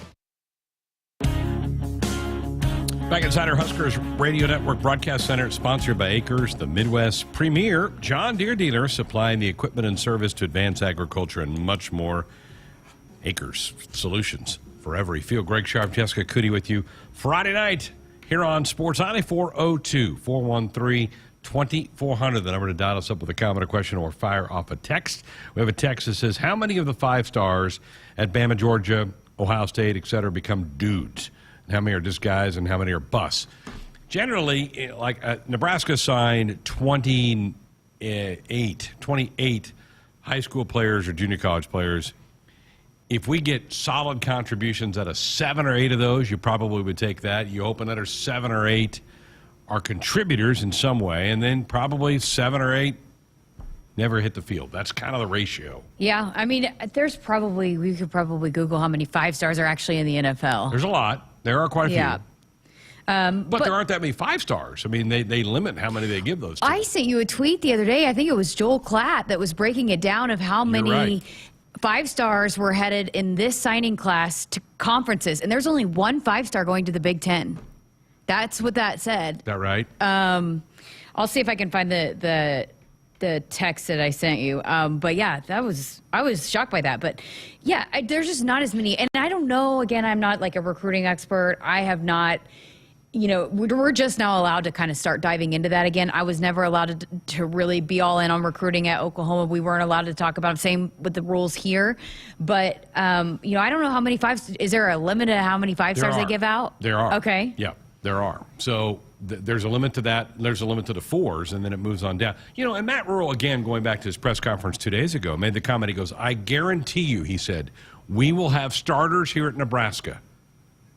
Back inside our Huskers Radio Network Broadcast Center, sponsored by Acres, the Midwest premier John Deere dealer, supplying the equipment and service to advance agriculture and much more. Acres, solutions for every field. Greg Sharpe, Jessica Coody with you Friday night here on Sports Nightly. 402-413-2400, the number to dial us up with a comment or question or fire off a text. We have a text that says, how many of the 5 stars at Bama, Georgia, Ohio State, etc., become dudes? How many are just guys and how many are busts? Generally, Nebraska signed 28 high school players or junior college players. If we get solid contributions out of 7 or 8 of those, you probably would take that. You hope another 7 or 8 are contributors in some way, and then probably 7 or 8 never hit the field. That's kind of the ratio. Yeah, I mean, we could probably Google how many 5 stars are actually in the NFL. There's a lot. There are quite a yeah. few. But there aren't that many 5 stars. I mean, they limit how many they give those to. I sent you a tweet the other day. I think it was Joel Klatt that was breaking it down of how many 5 stars were headed in this signing class to conferences. And there's only 1 5-star going to the Big Ten. That's what that said. Is that right? I'll see if I can find the text that I sent you. But yeah, I was shocked by that. But yeah, there's just not as many. And I don't know, again, I'm not like a recruiting expert. I have not, we're just now allowed to kind of start diving into that again. I was never allowed to really be all in on recruiting at Oklahoma. We weren't allowed to talk about it. Same with the rules here. But, I don't know how many 5, is there a limit to how many 5 stars they give out? There are. Okay. Yeah, there are. So there's a limit to that. There's a limit to the 4s, and then it moves on down. And Matt Rule, again, going back to his press conference 2 days ago, made the comment. He goes, I guarantee you, he said, we will have starters here at Nebraska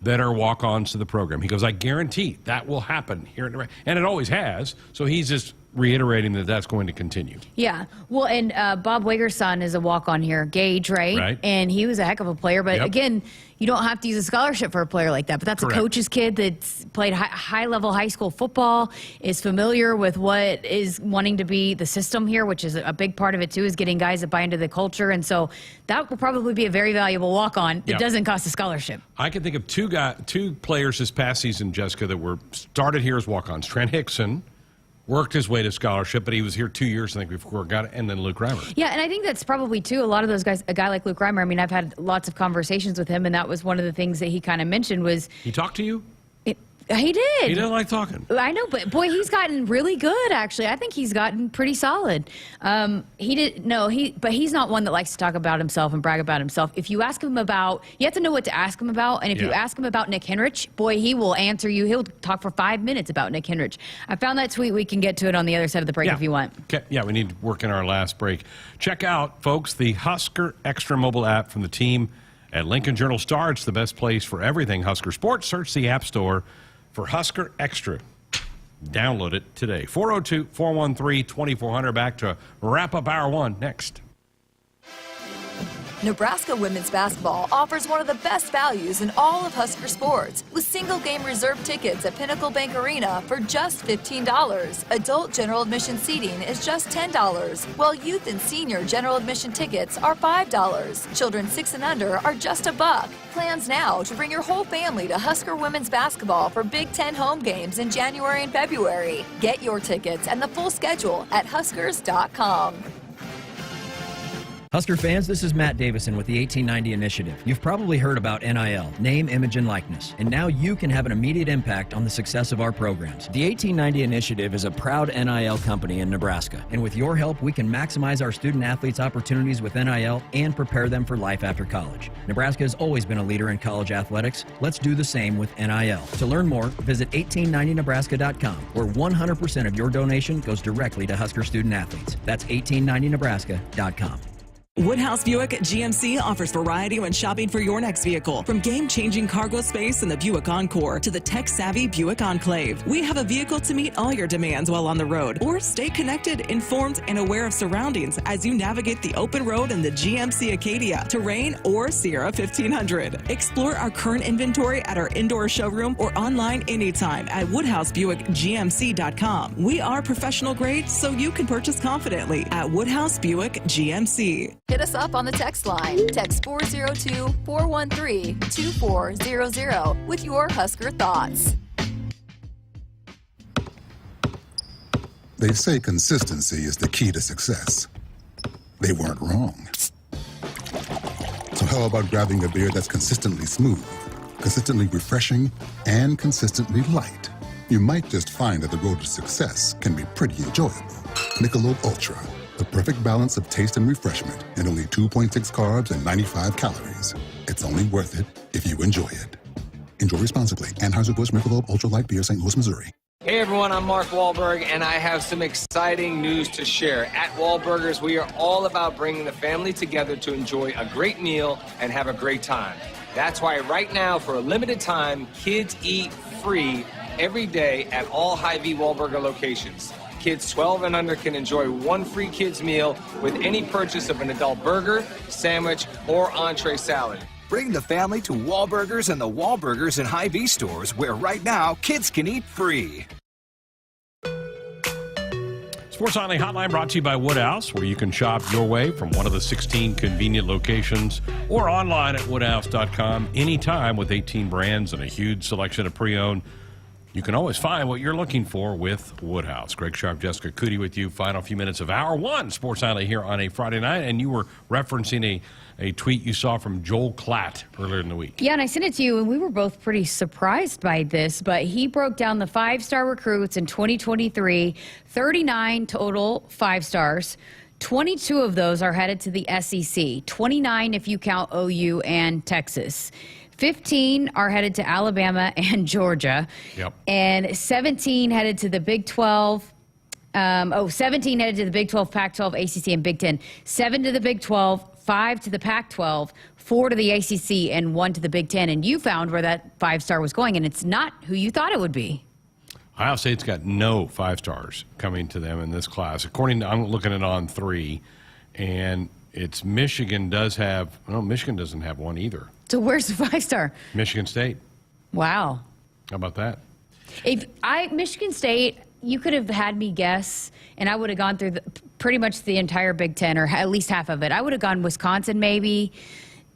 that are walk-ons to the program. He goes, I guarantee that will happen here at Nebraska. And it always has. So he's just reiterating that that's going to continue. Yeah. Well, and Bob Wager's son is a walk-on here, Gage, right? Right. And he was a heck of a player. But again, you don't have to use a scholarship for a player like that. But that's Correct. a coach's kid that's played high-level high school football, is familiar with what is wanting to be the system here, which is a big part of it, too, is getting guys that buy into the culture. And so that will probably be a very valuable walk-on that doesn't cost a scholarship. I can think of two players this past season, Jessica, that were started here as walk-ons. Trent Hickson worked his way to scholarship, but he was here 2 years, I think, before got it, and then Luke Reimer. Yeah, and I think that's probably, too, a lot of those guys, a guy like Luke Reimer, I mean, I've had lots of conversations with him, and that was one of the things that he kind of mentioned was... He talked to you? He did. He didn't like talking. I know, but boy, he's gotten really good, actually. I think he's gotten pretty solid. But he's not one that likes to talk about himself and brag about himself. If you ask him about, you have to know what to ask him about. And if you ask him about Nick Henrich, boy, he will answer you. He'll talk for 5 minutes about Nick Henrich. I found that tweet. We can get to it on the other side of the break if you want. Okay. Yeah, we need to work in our last break. Check out, folks, the Husker Extra mobile app from the team at Lincoln Journal-Star. It's the best place for everything Husker sports. Search the App Store for Husker Extra. Download it today. 402-413-2400. Back to wrap up hour 1 next. Nebraska women's basketball offers one of the best values in all of Husker sports, with single-game reserve tickets at Pinnacle Bank Arena for just $15. Adult general admission seating is just $10, while youth and senior general admission tickets are $5. Children 6 and under are just $1. Plans now to bring your whole family to Husker women's basketball for Big Ten home games in January and February. Get your tickets and the full schedule at Huskers.com. Husker fans, this is Matt Davison with the 1890 Initiative. You've probably heard about NIL, name, image, and likeness, and now you can have an immediate impact on the success of our programs. The 1890 Initiative is a proud NIL company in Nebraska, and with your help, we can maximize our student athletes' opportunities with NIL and prepare them for life after college. Nebraska has always been a leader in college athletics. Let's do the same with NIL. To learn more, visit 1890nebraska.com, where 100% of your donation goes directly to Husker student athletes. That's 1890nebraska.com. Woodhouse Buick GMC offers variety when shopping for your next vehicle. From game-changing cargo space in the Buick Encore to the tech-savvy Buick Enclave, we have a vehicle to meet all your demands while on the road. Or stay connected, informed, and aware of surroundings as you navigate the open road in the GMC Acadia, Terrain, or Sierra 1500. Explore our current inventory at our indoor showroom or online anytime at WoodhouseBuickGMC.com. We are professional grade, so you can purchase confidently at Woodhouse Buick GMC. Hit us up on the text line. Text 402-413-2400 with your Husker thoughts. They say consistency is the key to success. They weren't wrong. So how about grabbing a beer that's consistently smooth, consistently refreshing, and consistently light? You might just find that the road to success can be pretty enjoyable. Michelob Ultra, the perfect balance of taste and refreshment, and only 2.6 carbs and 95 calories. It's only worth it if you enjoy it. Enjoy responsibly. Anheuser-Busch Michelob Ultra Light Beer, St. Louis, Missouri. Hey everyone, I'm Mark Wahlberg, and I have some exciting news to share. At Wahlburgers, we are all about bringing the family together to enjoy a great meal and have a great time. That's why right now, for a limited time, kids eat free every day at all Hy-Vee Wahlburger locations. Kids 12 and under can enjoy one free kids meal with any purchase of an adult burger, sandwich, or entree salad. Bring the family to Wahlburgers and the Wahlburgers and Hy-Vee stores, where right now kids can eat free. Sports Nightly Hotline brought to you by Woodhouse, where you can shop your way from one of the 16 convenient locations or online at woodhouse.com anytime with 18 brands and a huge selection of pre-owned. You can always find what you're looking for with Woodhouse. Greg Sharpe, Jessica Coody with you. Final few minutes of Hour 1 Sports Nightly here on a Friday night. And you were referencing a tweet you saw from Joel Klatt earlier in the week. Yeah, and I sent it to you, and we were both pretty surprised by this. But he broke down the 5-star recruits in 2023, 39 total 5 stars. 22 of those are headed to the SEC, 29 if you count OU and Texas. 15 are headed to Alabama and Georgia. Yep. And 17 headed to the Big 12. 17 headed to the Big 12, Pac-12, ACC, and Big 10. 7 to the Big 12, 5 to the Pac-12, 4 to the ACC, and 1 to the Big 10. And you found where that 5-star was going, and it's not who you thought it would be. Ohio State's got no 5 stars coming to them in this class. According to, I'm looking at On3, and it's Michigan Michigan doesn't have one either. So where's the 5-star? Michigan State. Wow. How about that? Michigan State, you could have had me guess, and I would have gone through pretty much the entire Big Ten, or at least half of it. I would have gone Wisconsin maybe.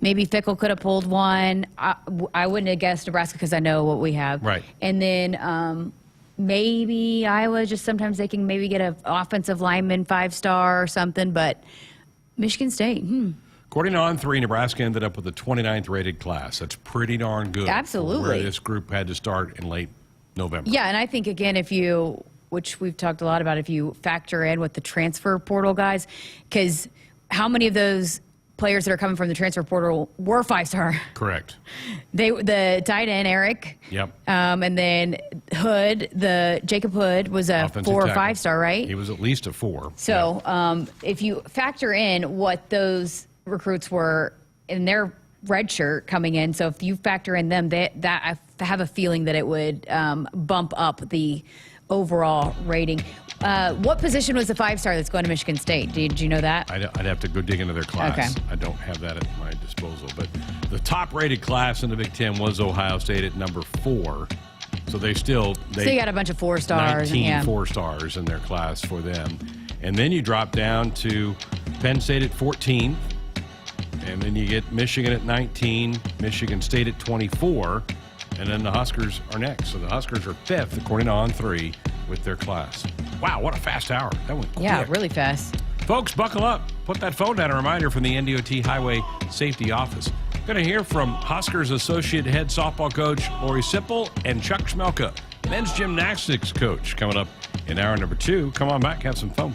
Maybe Fickle could have pulled one. I wouldn't have guessed Nebraska because I know what we have. Right. And then maybe Iowa, just sometimes they can maybe get an offensive lineman 5-star or something, but Michigan State, According to On3, Nebraska ended up with a 29th rated class. That's pretty darn good. Absolutely. For where this group had to start in late November. Yeah, and I think, again, which we've talked a lot about, if you factor in with the transfer portal guys, because how many of those players that are coming from the transfer portal were 5-star? Correct. The tight end, Eric. Yep. And then Jacob Hood was a Offensive 4 or tackle. 5-star, right? He was at least a 4. So if you factor in what those recruits were in their red shirt coming in, so if you factor in them, that I have a feeling that it would bump up the overall rating. What position was the 5-star that's going to Michigan State? Did you know that? I'd have to go dig into their class. Okay. I don't have that at my disposal. But the top-rated class in the Big Ten was Ohio State at number 4. So they so you got a bunch of 4-stars. 19 yeah. 4-stars in their class for them. And then you drop down to Penn State at 14. And then you get Michigan at 19, Michigan State at 24. And then the Huskers are next. So the Huskers are 5th, according to On3, with their class. Wow, what a fast hour. That went quick. Yeah, really fast. Folks, buckle up. Put that phone down. A reminder from the NDOT Highway Safety Office. Going to hear from Huskers Associate Head Softball Coach Lori Sippel and Chuck Chmelka, Men's Gymnastics Coach, coming up in hour number 2. Come on back, have some fun.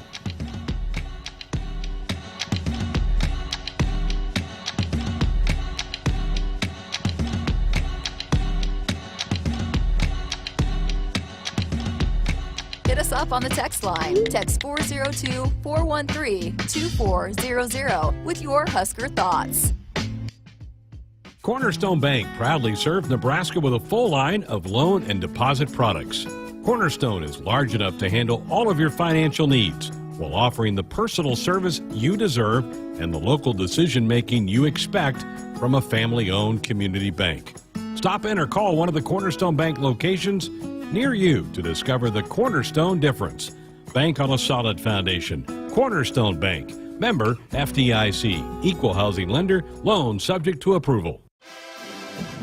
Hit us up on the text line. Text 402-413-2400 with your Husker thoughts. Cornerstone Bank proudly serves Nebraska with a full line of loan and deposit products. Cornerstone is large enough to handle all of your financial needs while offering the personal service you deserve and the local decision-making you expect from a family-owned community bank. Stop in or call one of the Cornerstone Bank locations near you to discover the Cornerstone difference. Bank on a solid foundation. Cornerstone Bank. Member FDIC. Equal housing lender. Loan subject to approval.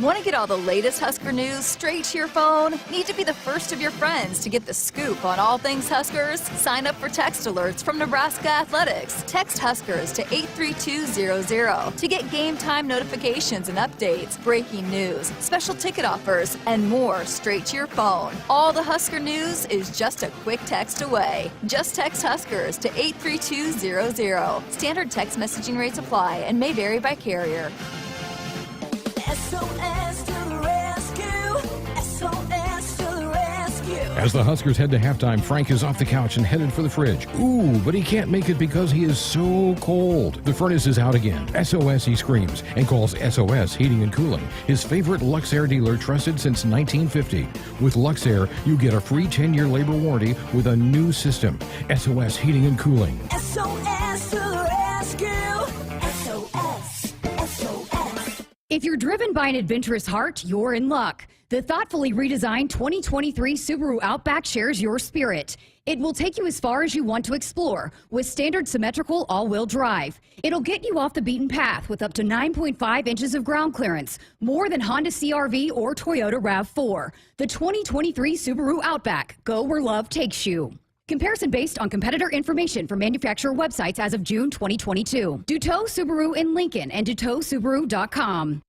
Want to get all the latest Husker news straight to your phone? Need to be the first of your friends to get the scoop on all things Huskers? Sign up for text alerts from Nebraska Athletics. Text Huskers to 83200 to get game time notifications and updates, breaking news, special ticket offers, and more straight to your phone. All the Husker news is just a quick text away. Just text Huskers to 83200. Standard text messaging rates apply and may vary by carrier. SOS to the rescue! SOS to the rescue! As the Huskers head to halftime, Frank is off the couch and headed for the fridge. Ooh, but he can't make it because he is so cold. The furnace is out again. SOS, he screams, and calls SOS Heating and Cooling, his favorite Luxair dealer trusted since 1950. With Luxair, you get a free 10-year labor warranty with a new system. SOS Heating and Cooling. SOS to the rescue! SOS! If you're driven by an adventurous heart, you're in luck. The thoughtfully redesigned 2023 Subaru Outback shares your spirit. It will take you as far as you want to explore with standard symmetrical all-wheel drive. It'll get you off the beaten path with up to 9.5 inches of ground clearance, more than Honda CR-V or Toyota RAV4. The 2023 Subaru Outback. Go where love takes you. Comparison based on competitor information from manufacturer websites as of June 2022. Duteau Subaru in Lincoln and DuteauSubaru.com.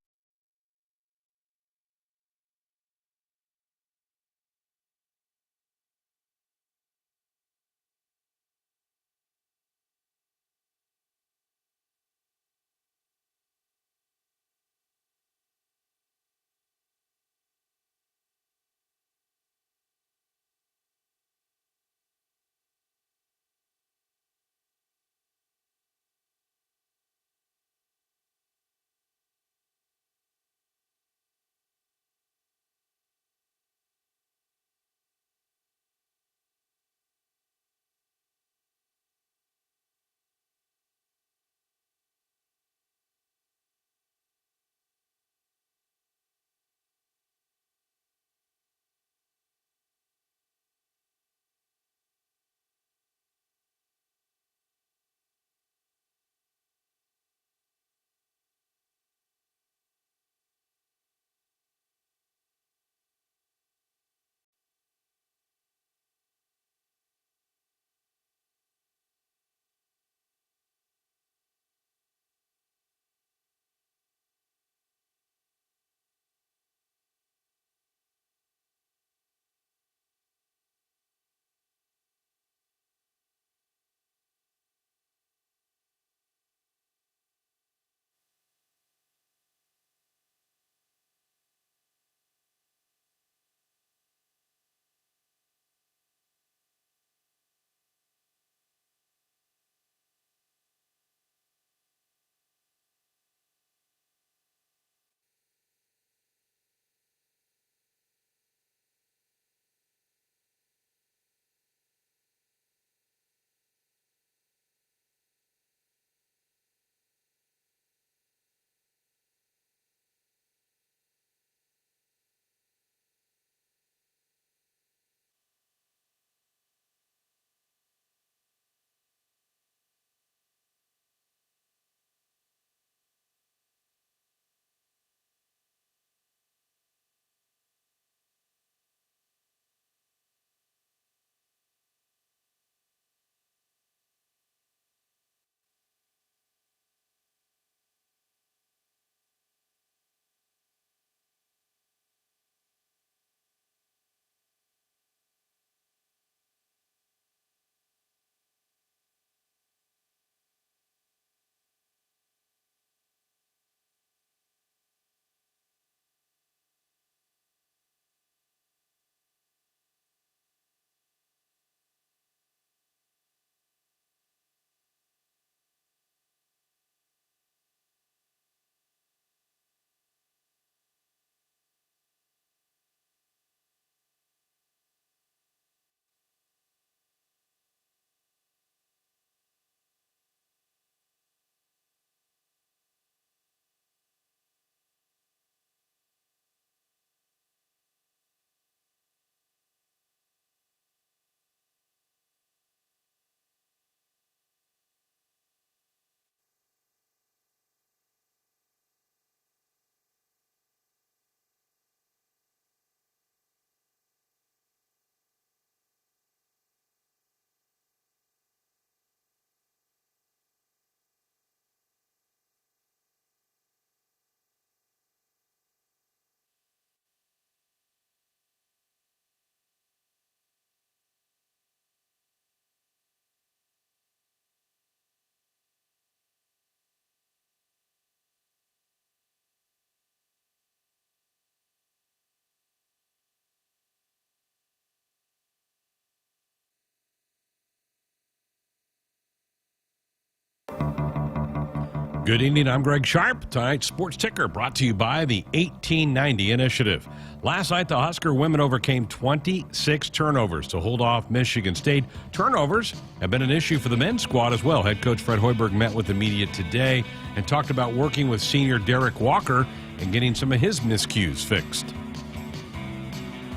Good evening, I'm Greg Sharpe. Tonight's Sports Ticker brought to you by the 1890 Initiative. Last night, the Husker women overcame 26 turnovers to hold off Michigan State. Turnovers have been an issue for the men's squad as well. Head coach Fred Hoiberg met with the media today and talked about working with senior Derek Walker and getting some of his miscues fixed.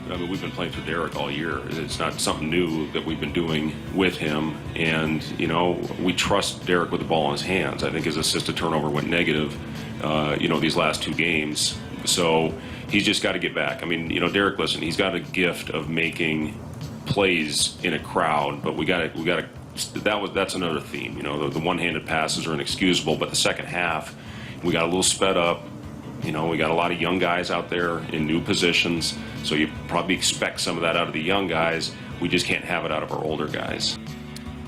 I mean, we've been playing for Derek all year. It's not something new that we've been doing with him. And, you know, we trust Derek with the ball in his hands. I think his assist to turnover went negative, these last two games. So he's just got to get back. I mean, you know, Derek, listen, he's got a gift of making plays in a crowd, but that's another theme. You know, the one-handed passes are inexcusable, but the second half, we got a little sped up. You know, we got a lot of young guys out there in new positions, so you probably expect some of that out of the young guys. We just can't have it out of our older guys.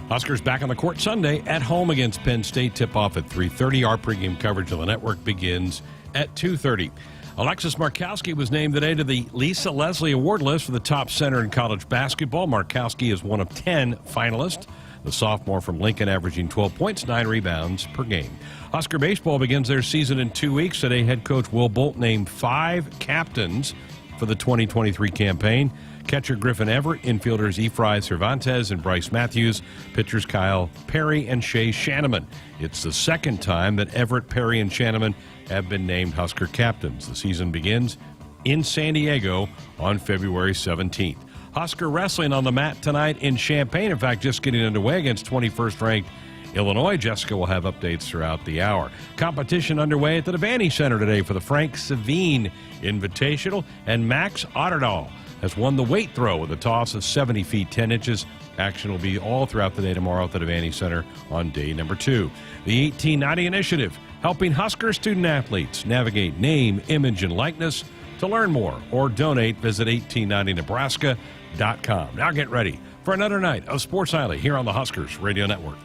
Huskers back on the court Sunday at home against Penn State. Tip-off at 3:30. Our pregame coverage of the network begins at 2:30. Alexis Markowski was named today to the Lisa Leslie Award list for the top center in college basketball. Markowski is one of 10 finalists. The sophomore from Lincoln averaging 12 points, 9 rebounds per game. Husker baseball begins their season in 2 weeks. Today, head coach Will Bolt named 5 captains for the 2023 campaign. Catcher Griffin Everett, infielders Efrain Cervantes and Bryce Matthews, pitchers Kyle Perry and Shea Shanneman. It's the second time that Everett, Perry, and Shanneman have been named Husker captains. The season begins in San Diego on February 17th. Husker wrestling on the mat tonight in Champaign. In fact, just getting underway against 21st-ranked Illinois. Jessica will have updates throughout the hour. Competition underway at the Devaney Center today for the Frank Savine Invitational, and Max Otterdahl has won the weight throw with a toss of 70 feet 10 inches. Action will be all throughout the day tomorrow at the Devaney Center on day number 2. The 1890 Initiative, helping Husker student-athletes navigate name, image, and likeness. To learn more or donate, visit 1890nebraska.com. Now get ready for another night of Sports Nightly here on the Huskers Radio Network.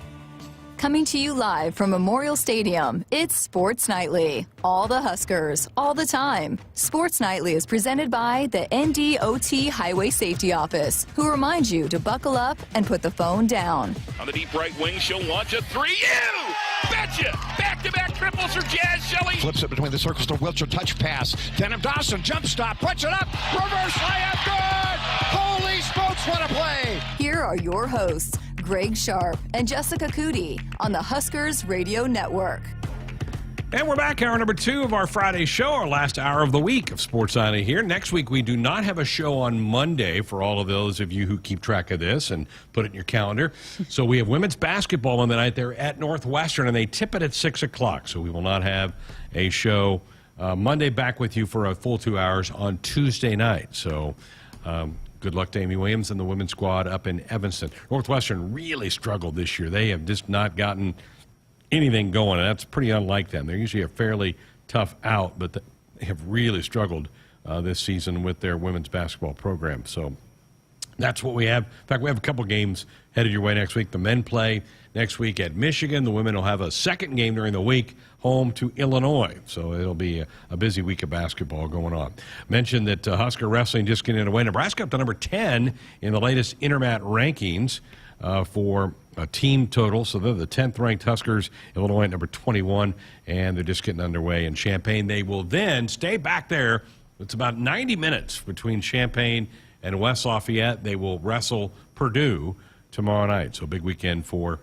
Coming to you live from Memorial Stadium, it's Sports Nightly. All the Huskers, all the time. Sports Nightly is presented by the NDOT Highway Safety Office, who reminds you to buckle up and put the phone down. On the deep right wing, she'll launch a three. You betcha! Back-to-back triples for Jazz Shelley. Flips it between the circles to Wilcher, touch pass. Denham Dawson, jump stop, puts it up, reverse layup, good! Holy smokes, what a play! Here are your hosts, Greg Sharpe and Jessica Coody on the Huskers Radio Network. And we're back, hour number 2 of our Friday show, our last hour of the week of Sports Nightly here. Next week, we do not have a show on Monday for all of those of you who keep track of this and put it in your calendar. So we have women's basketball on the night there at Northwestern, and they tip it at 6 o'clock. So we will not have a show Monday. Back with you for a full 2 hours on Tuesday night. So good luck to Amy Williams and the women's squad up in Evanston. Northwestern really struggled this year. They have just not gotten anything going, and that's pretty unlike them. They're usually a fairly tough out, but they have really struggled this season with their women's basketball program. So that's what we have. In fact, we have a couple games headed your way next week. The men play next week at Michigan. The women will have a second game during the week, home to Illinois. So it'll be a busy week of basketball going on. Mentioned that Husker wrestling just getting away. Nebraska up to number 10 in the latest Intermat rankings for a team total. So they're the 10th ranked Huskers, Illinois at number 21, and they're just getting underway in Champaign. They will then stay back there. It's about 90 minutes between Champaign and West Lafayette. They will wrestle Purdue tomorrow night. So big weekend for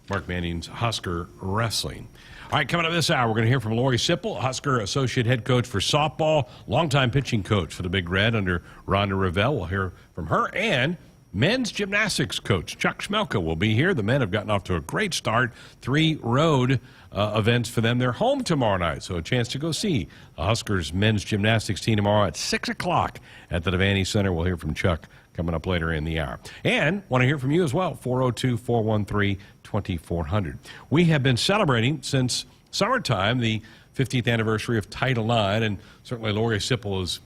Mark Manning's Husker wrestling. All right, coming up this hour, we're going to hear from Lori Sippel, Husker associate head coach for softball, longtime pitching coach for the Big Red under Rhonda Revelle. We'll hear from her, and men's gymnastics coach Chuck Chmelka will be here. The men have gotten off to a great start. 3 road events for them. They're home tomorrow night, so a chance to go see the Huskers men's gymnastics team tomorrow at 6 o'clock at the Devaney Center. We'll hear from Chuck coming up later in the hour. And want to hear from you as well, 402-413-2400. We have been celebrating since summertime the 50th anniversary of Title IX, and certainly Lori Sippel is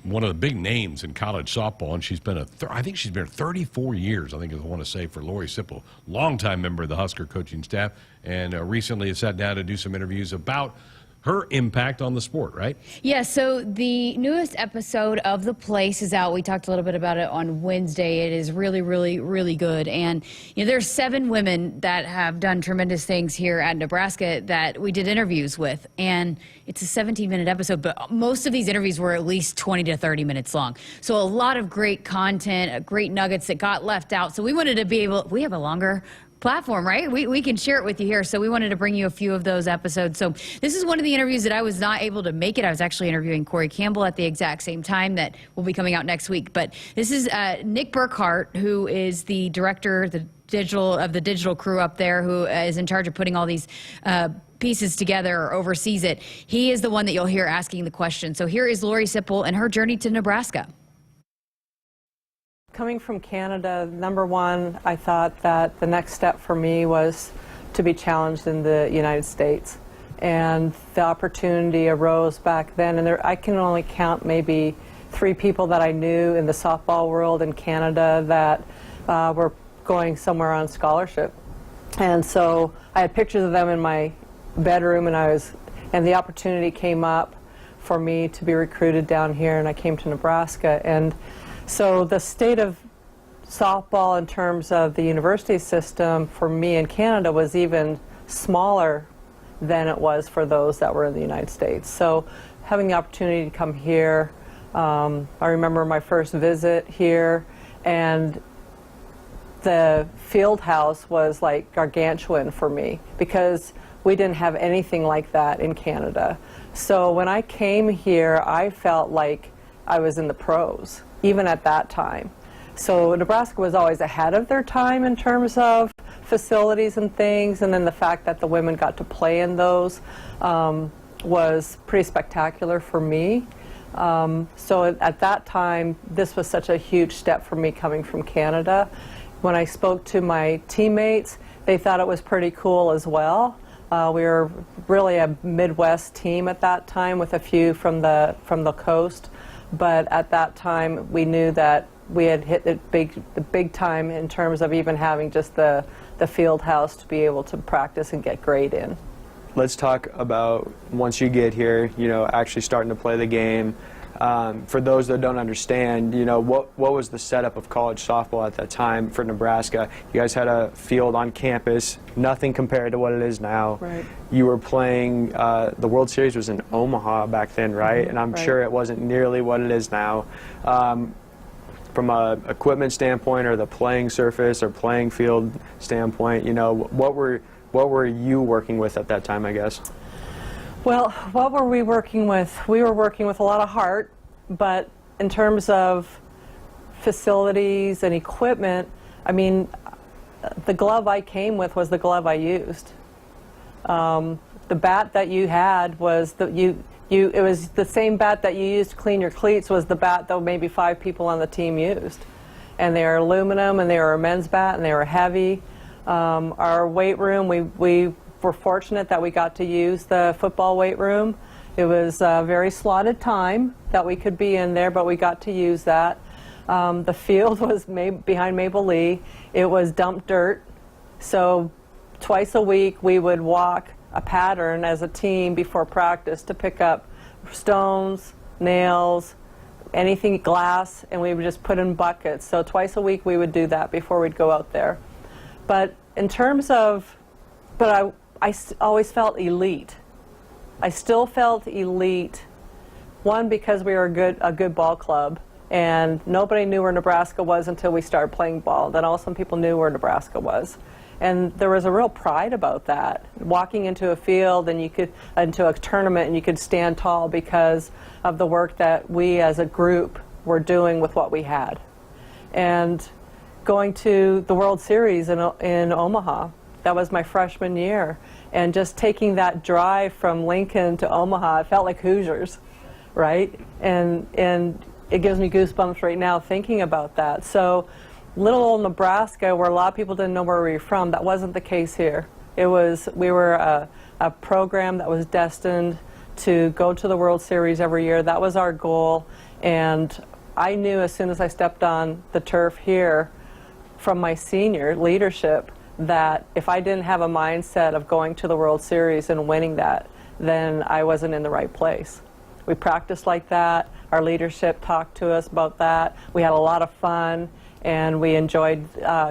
one of the big names in college softball, and she's been I think she's been 34 years, I think is what I want to say, for Lori Sippel, longtime member of the Husker coaching staff, and recently has sat down to do some interviews about her impact on the sport, right? Yeah, so the newest episode of The Place is out. We talked a little bit about it on Wednesday. It is really, really, really good. And there's 7 women that have done tremendous things here at Nebraska that we did interviews with. And it's a 17-minute episode, but most of these interviews were at least 20 to 30 minutes long. So a lot of great content, great nuggets that got left out. So we wanted to be able, we have a longer platform, right? We can share it with you here. So we wanted to bring you a few of those episodes. So this is one of the interviews that I was not able to make it. I was actually interviewing Corey Campbell at the exact same time that will be coming out next week. But this is Nick Burkhart, who is the director of the digital crew up there, who is in charge of putting all these pieces together or oversees it. He is the one that you'll hear asking the question. So here is Lori Sippel and her journey to Nebraska. Coming from Canada, number one, I thought that the next step for me was to be challenged in the United States. And the opportunity arose back then, and I can only count maybe 3 people that I knew in the softball world in Canada that were going somewhere on scholarship. And so I had pictures of them in my bedroom, and the opportunity came up for me to be recruited down here, and I came to Nebraska. And so the state of softball in terms of the university system for me in Canada was even smaller than it was for those that were in the United States. So having the opportunity to come here, I remember my first visit here, and the field house was like gargantuan for me because we didn't have anything like that in Canada. So when I came here, I felt like I was in the pros, even at that time. So Nebraska was always ahead of their time in terms of facilities and things, and then the fact that the women got to play in those was pretty spectacular for me. So at that time, this was such a huge step for me coming from Canada. When I spoke to my teammates, they thought it was pretty cool as well. We were really a Midwest team at that time with a few from the coast. But at that time, we knew that we had hit the big time in terms of even having just the field house to be able to practice and get great in. Let's talk about once you get here, actually starting to play the game. For those that don't understand, what was the setup of college softball at that time for Nebraska? You guys had a field on campus, nothing compared to what it is now. Right. You were playing, the World Series was in Omaha back then, right? Mm-hmm. And I'm right. sure it wasn't nearly what it is now. From a equipment standpoint or the playing surface or playing field standpoint, what were you working with at that time, I guess? Well, what were we working with? We were working with a lot of heart, but in terms of facilities and equipment, I mean, the glove I came with was the glove I used. The bat that you had was it was the same bat that you used to clean your cleats was the bat that maybe 5 people on the team used. And they are aluminum, and they were a men's bat, and they were heavy. Our weight room, we were fortunate that we got to use the football weight room. It was a very slotted time that we could be in there, but we got to use that. The field was behind Maple Lee. It was dumped dirt. So twice a week we would walk a pattern as a team before practice to pick up stones, nails, anything, glass, and we would just put in buckets. So twice a week we would do that before we'd go out there. But in terms of, I always felt elite. I still felt elite, one, because we were a good ball club, and nobody knew where Nebraska was until we started playing ball. Then all some people knew where Nebraska was. And there was a real pride about that. Walking into a field and into a tournament, and you could stand tall because of the work that we as a group were doing with what we had. And going to the World Series in Omaha, that was my freshman year. And just taking that drive from Lincoln to Omaha, it felt like Hoosiers, right? And it gives me goosebumps right now thinking about that. So little old Nebraska, where a lot of people didn't know where we were from, that wasn't the case here. We were a program that was destined to go to the World Series every year. That was our goal. And I knew as soon as I stepped on the turf here from my senior leadership that if I didn't have a mindset of going to the World Series and winning that, then I wasn't in the right place. We practiced like that. Our leadership talked to us about that. We had a lot of fun, and we enjoyed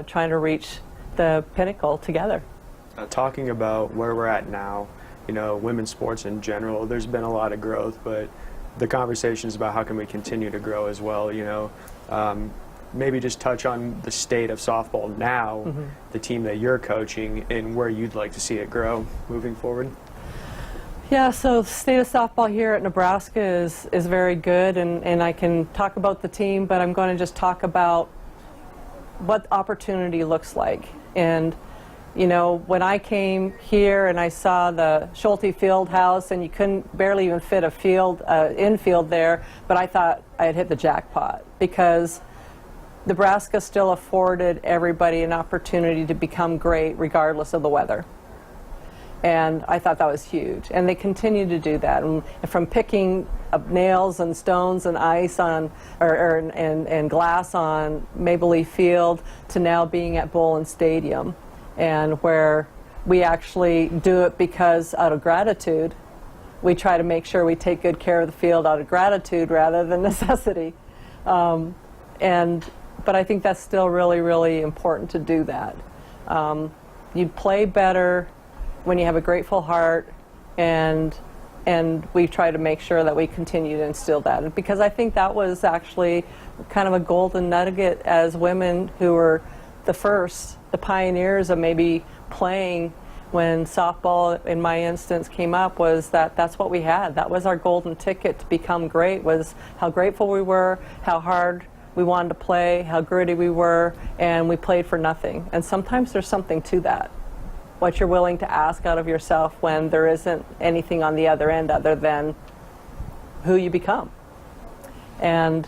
trying to reach the pinnacle together. Talking about where we're at now, you know, women's sports in general, there's been a lot of growth, but the conversation is about how can we continue to grow as well, you know. Maybe just touch on the state of softball now, the team that you're coaching, and where you'd like to see it grow moving forward. Yeah, so the state of softball here at Nebraska is very good, and I can talk about the team, but I'm going to just talk about what opportunity looks like. And you know, when I came here and I saw the Schulte Field House, and you couldn't barely even fit a field infield there, but I thought I had hit the jackpot, because Nebraska still afforded everybody an opportunity to become great regardless of the weather. And I thought that was huge. And they continue to do that. And from picking up nails and stones and ice on, and glass on Maple Leaf Field, to now being at Bowlin Stadium, and where we actually do it because out of gratitude. We try to make sure we take good care of the field out of gratitude rather than necessity. But I think that's still really, really important to do that. You play better when you have a grateful heart, and we try to make sure that we continue to instill that. Because I think that was actually kind of a golden nugget as women who were the first, the pioneers of maybe playing when softball, in my instance, came up, was that's what we had. That was our golden ticket to become great, was how grateful we were, how hard we wanted to play, how gritty we were, and we played for nothing. And sometimes there's something to that, what you're willing to ask out of yourself when there isn't anything on the other end other than who you become. And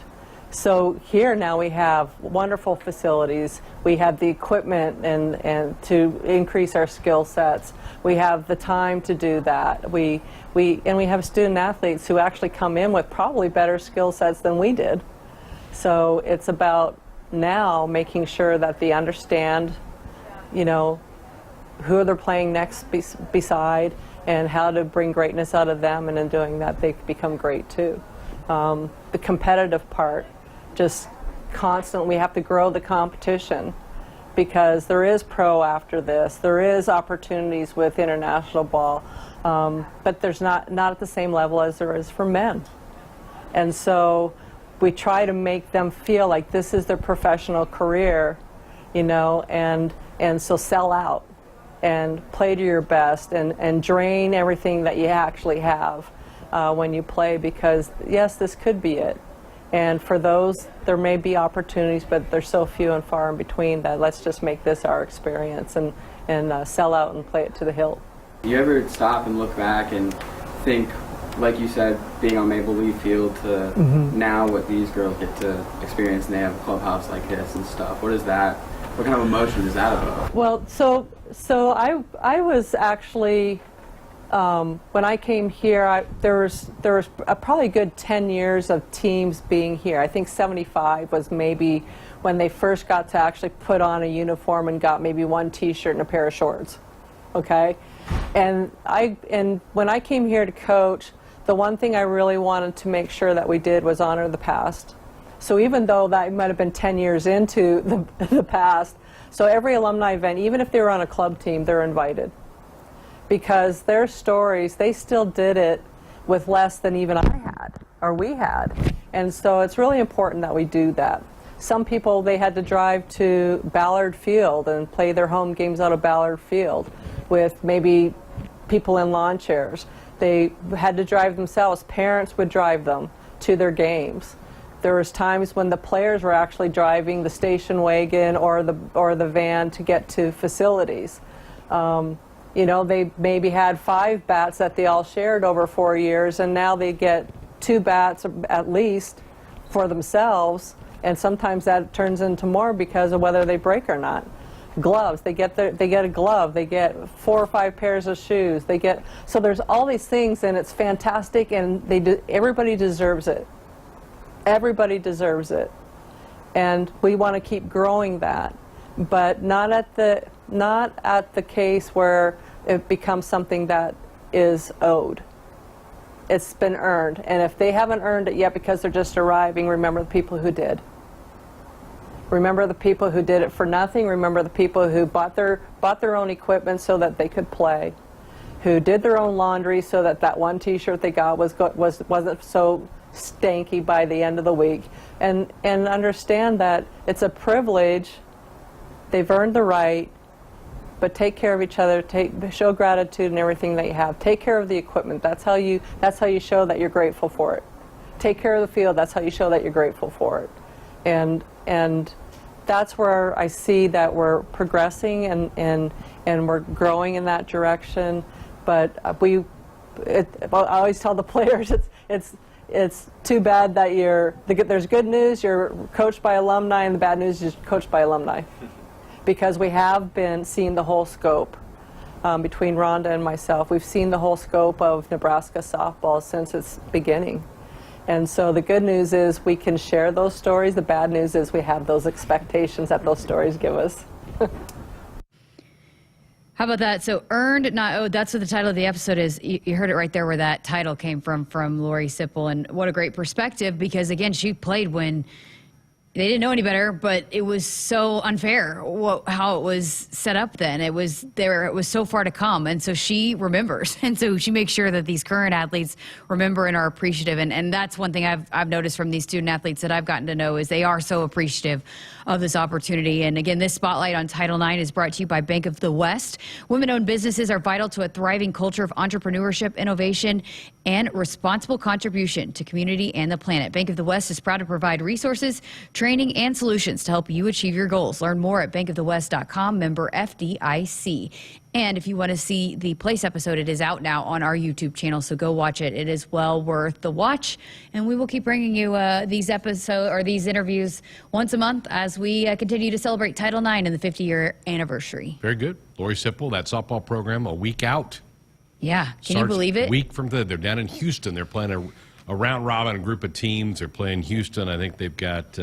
so here now we have wonderful facilities. We have the equipment and to increase our skill sets. We have the time to do that. We have student athletes who actually come in with probably better skill sets than we did. So it's about now making sure that they understand, you know, who they're playing next beside, and how to bring greatness out of them, and in doing that they become great too. The competitive part, just constantly, we have to grow the competition, because there is pro after this, there is opportunities with international ball, but there's not at the same level as there is for men. And so we try to make them feel like this is their professional career, you know, and so sell out and play to your best, and drain everything that you actually have when you play, because yes, this could be it. And for those, there may be opportunities, but they're so few and far in between that let's just make this our experience and sell out and play it to the hilt. Do you ever stop and look back and think, like you said, being on Maple Leaf Field to now what these girls get to experience, and they have a clubhouse like this and stuff? What is that? What kind of emotion is that about? Well, so I was actually, when I came here, there was probably a good 10 years of teams being here. I think 75 was maybe when they first got to actually put on a uniform and got maybe one T-shirt and a pair of shorts. Okay, and when I came here to coach, the one thing I really wanted to make sure that we did was honor the past. So even though that might have been 10 years into the past, so every alumni event, even if they were on a club team, they're invited. Because their stories, they still did it with less than even I had, or we had. And so it's really important that we do that. Some people, they had to drive to Ballard Field and play their home games out of Ballard Field with maybe people in lawn chairs. They had to drive themselves. Parents would drive them to their games. There was times when the players were actually driving the station wagon or the van to get to facilities. You know, they maybe had 5 bats that they all shared over 4 years, and now they get 2 bats at least for themselves, and sometimes that turns into more because of whether they break or not. Gloves, they get a glove, they get 4 or 5 pairs of shoes, so there's all these things, and it's fantastic, and everybody deserves it. Everybody deserves it, and we want to keep growing that, but not at the case where it becomes something that is owed. It's been earned. And if they haven't earned it yet because they're just arriving, remember the people who did. Remember the people who did it for nothing. Remember the people who bought their own equipment so that they could play, who did their own laundry so that that one T-shirt they got wasn't so stanky by the end of the week. And understand that it's a privilege. They've earned the right. But take care of each other. Show gratitude in everything that you have. Take care of the equipment. That's how you show that you're grateful for it. Take care of the field. That's how you show that you're grateful for it. And that's where I see that we're progressing and we're growing in that direction. But I always tell the players it's too bad that there's good news, you're coached by alumni, and the bad news is you're coached by alumni. Because we have been seeing the whole scope between Rhonda and myself. We've seen the whole scope of Nebraska softball since its beginning. And so the good news is we can share those stories. The bad news is we have those expectations that those stories give us. How about that? So earned, not owed. That's what the title of the episode is. You heard it right there where that title came from Lori Sippel. And what a great perspective, because, again, she played when they didn't know any better, but it was so unfair how it was set up then. It was so far to come, and so she remembers. And so she makes sure that these current athletes remember and are appreciative. And that's one thing I've noticed from these student athletes that I've gotten to know is they are so appreciative of this opportunity. And again, this spotlight on Title IX is brought to you by Bank of the West. Women-owned businesses are vital to a thriving culture of entrepreneurship, innovation, and responsible contribution to community and the planet. Bank of the West is proud to provide resources, training, and solutions to help you achieve your goals. Learn more at bankofthewest.com, member FDIC. And if you want to see the Place episode, it is out now on our YouTube channel, so go watch it. It is well worth the watch. And we will keep bringing you these interviews once a month as we continue to celebrate Title IX in the 50-year anniversary. Very good. Lori Sippel, that softball program, a week out. Yeah, can you believe it? A week from today. They're down in Houston. They're playing a round robin, a group of teams. They're playing Houston. I think they've got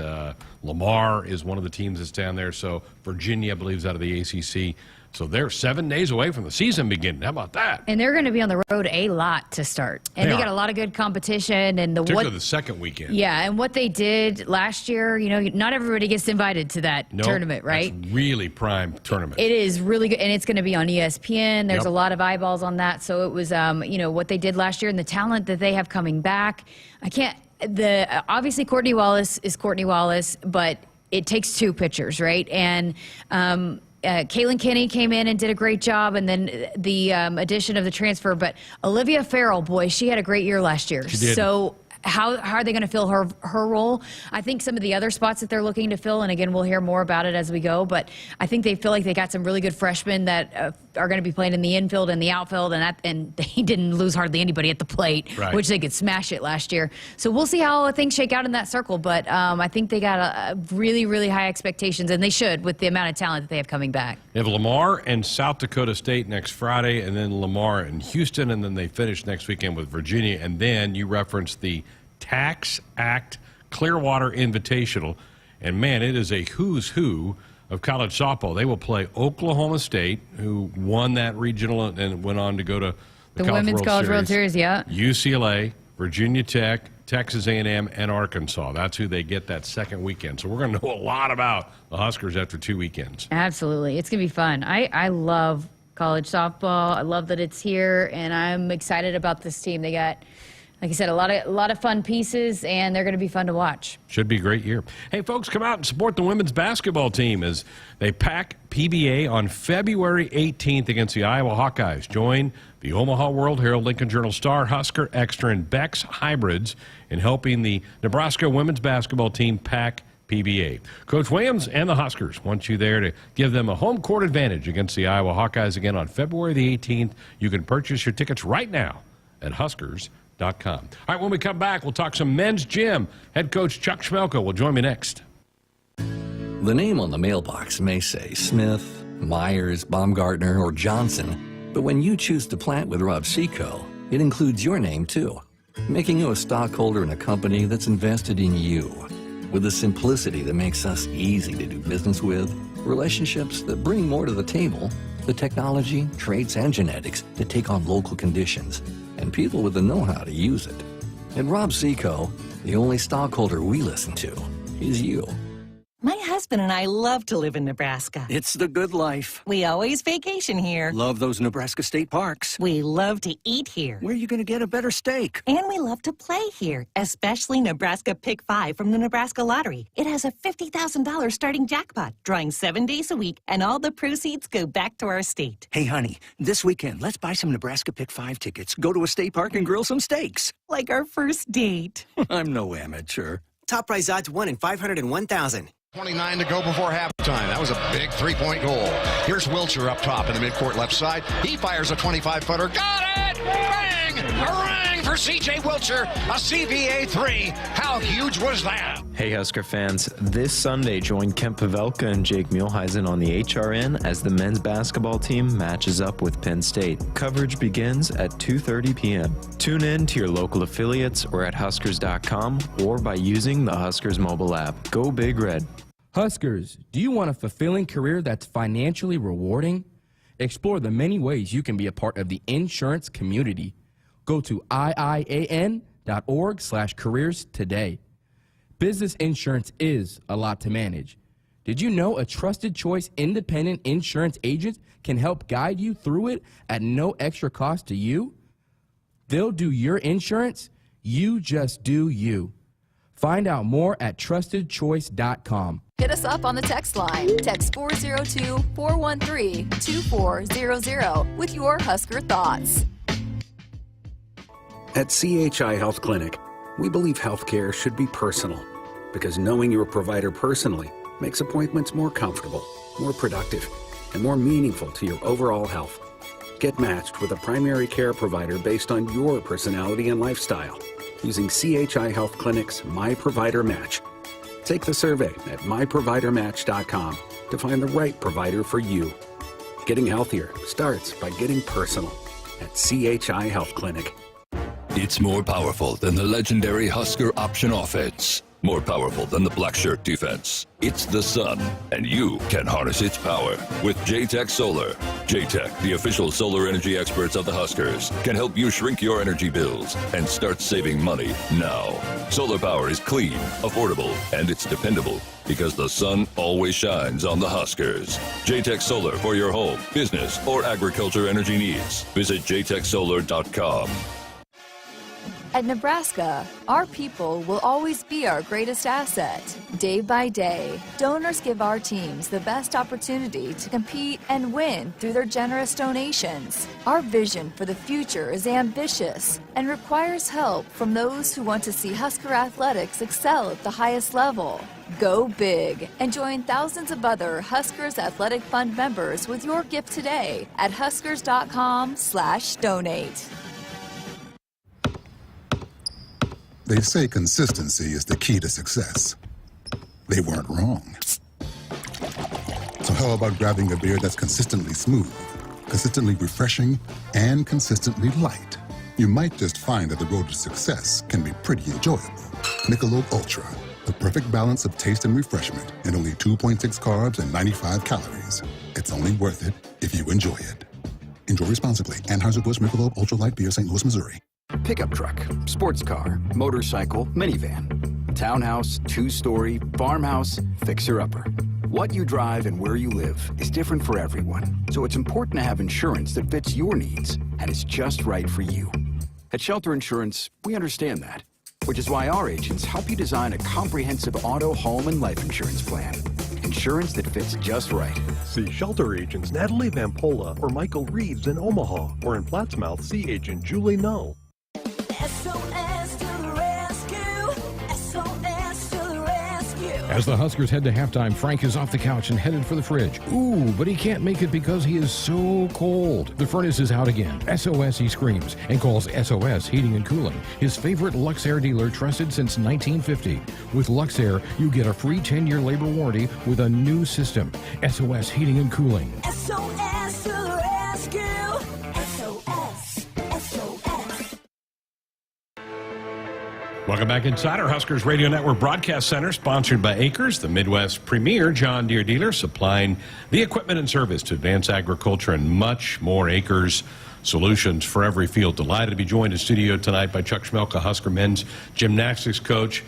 Lamar is one of the teams that's down there. So Virginia, I believe, is out of the ACC. So they're 7 days away from the season beginning. How about that? And they're going to be on the road a lot to start. And they got a lot of good competition. And particularly the second weekend. Yeah, and what they did last year, not everybody gets invited to that tournament, right? It's really prime tournament. It is really good, and it's going to be on ESPN. There's a lot of eyeballs on that. So it was, what they did last year and the talent that they have coming back. Obviously Courtney Wallace is Courtney Wallace, but it takes two pitchers, right? And Kaylin Kinney came in and did a great job, and then the addition of the transfer. But Olivia Farrell, boy, she had a great year last year. She did. So how are they going to fill her role? I think some of the other spots that they're looking to fill, and again, we'll hear more about it as we go, but I think they feel like they got some really good freshmen that are going to be playing in the infield and the outfield, and they didn't lose hardly anybody at the plate, which they could smash it last year. So we'll see how things shake out in that circle, but I think they got a really, really high expectations, and they should with the amount of talent that they have coming back. They have Lamar and South Dakota State next Friday, and then Lamar and Houston, and then they finish next weekend with Virginia, and then you referenced the Tax Act Clearwater Invitational, and man, it is a who's who of college softball. They will play Oklahoma State, who won that regional and went on to go to the Women's College World Series, yeah. UCLA, Virginia Tech, Texas A&M, and Arkansas. That's who they get that second weekend. So we're going to know a lot about the Huskers after 2 weekends. Absolutely. It's going to be fun. I love college softball. I love that it's here, and I'm excited about this team. They got, like I said, a lot of fun pieces, and they're going to be fun to watch. Should be a great year. Hey, folks, come out and support the women's basketball team as they pack PBA on February 18th against the Iowa Hawkeyes. Join the Omaha World Herald, Lincoln Journal-Star, Husker, Extra, and Beck's Hybrids in helping the Nebraska women's basketball team pack PBA. Coach Williams and the Huskers want you there to give them a home court advantage against the Iowa Hawkeyes again on February the 18th. You can purchase your tickets right now at Huskers.com. All right, when we come back, we'll talk some men's gym. Head coach Chuck Chmelka will join me next. The name on the mailbox may say Smith, Myers, Baumgartner, or Johnson, but when you choose to plant with Rob Seco, it includes your name too, making you a stockholder in a company that's invested in you. With the simplicity that makes us easy to do business with, relationships that bring more to the table, the technology, traits, and genetics to take on local conditions, and people with the know-how to use it. At Rob Seco, the only stockholder we listen to is you. My husband and I love to live in Nebraska. It's the good life. We always vacation here. Love those Nebraska state parks. We love to eat here. Where are you going to get a better steak? And we love to play here, especially Nebraska Pick 5 from the Nebraska Lottery. It has a $50,000 starting jackpot, drawing 7 days a week, and all the proceeds go back to our state. Hey, honey, this weekend, let's buy some Nebraska Pick 5 tickets, go to a state park, and grill some steaks. Like our first date. I'm no amateur. Top prize odds 1 in 501,000. 29 to go before halftime. That was a big three-point goal. Here's Wilcher up top in the midcourt left side. He fires a 25-footer. Got it! Bang! A ring for C.J. Wilcher. A CVA 3. How huge was that? Hey Husker fans, this Sunday join Kemp Pavelka and Jake Muehlheisen on the HRN as the men's basketball team matches up with Penn State. Coverage begins at 2:30 p.m. Tune in to your local affiliates or at Huskers.com or by using the Huskers mobile app. Go Big Red. Huskers, do you want a fulfilling career that's financially rewarding? Explore the many ways you can be a part of the insurance community. Go to iian.org/careers today. Business insurance is a lot to manage. Did you know a trusted choice independent insurance agent can help guide you through it at no extra cost to you? They'll do your insurance. You just do you. Find out more at trustedchoice.com. Hit us up on the text line. Text 402-413-2400 with your Husker thoughts. At CHI Health Clinic, we believe healthcare should be personal because knowing your provider personally makes appointments more comfortable, more productive, and more meaningful to your overall health. Get matched with a primary care provider based on your personality and lifestyle using CHI Health Clinic's My Provider Match. Take the survey at myprovidermatch.com to find the right provider for you. Getting healthier starts by getting personal at CHI Health Clinic. It's more powerful than the legendary Husker option offense. More powerful than the black shirt defense. It's the sun, and you can harness its power with J-Tech Solar. J-Tech, the official solar energy experts of the Huskers, can help you shrink your energy bills and start saving money now. Solar power is clean, affordable, and it's dependable because the sun always shines on the Huskers. J-Tech Solar for your home, business, or agriculture energy needs. Visit jtechsolar.com. At Nebraska, our people will always be our greatest asset. Day by day, donors give our teams the best opportunity to compete and win through their generous donations. Our vision for the future is ambitious and requires help from those who want to see Husker athletics excel at the highest level. Go big and join thousands of other Huskers Athletic Fund members with your gift today at huskers.com/donate. They say consistency is the key to success. They weren't wrong. So how about grabbing a beer that's consistently smooth, consistently refreshing, and consistently light? You might just find that the road to success can be pretty enjoyable. Michelob Ultra, the perfect balance of taste and refreshment, and only 2.6 carbs and 95 calories. It's only worth it if you enjoy it. Enjoy responsibly. Anheuser-Busch Michelob Ultra Light Beer, St. Louis, Missouri. Pickup truck, sports car, motorcycle, minivan, townhouse, two-story, farmhouse, fixer-upper. What you drive and where you live is different for everyone, so it's important to have insurance that fits your needs and is just right for you. At Shelter Insurance, we understand that, which is why our agents help you design a comprehensive auto, home, and life insurance plan. Insurance that fits just right. See Shelter Agents Natalie Vampola or Michael Reeves in Omaha, or in Plattsmouth, see Agent Julie Null. SOS to the rescue! SOS to the rescue! As the Huskers head to halftime, Frank is off the couch and headed for the fridge. Ooh, but he can't make it because he is so cold. The furnace is out again. SOS, he screams, and calls SOS Heating and Cooling, his favorite Luxair dealer trusted since 1950. With Luxair, you get a free 10-year labor warranty with a new system. SOS Heating and Cooling. SOS to the rescue! SOS! SOS! Welcome back inside our Huskers Radio Network Broadcast Center, sponsored by Acres, the Midwest premier John Deere dealer, supplying the equipment and service to advance agriculture and much more. Acres, solutions for every field. Delighted to be joined in studio tonight by Chuck Chmelka, Husker men's gymnastics coach.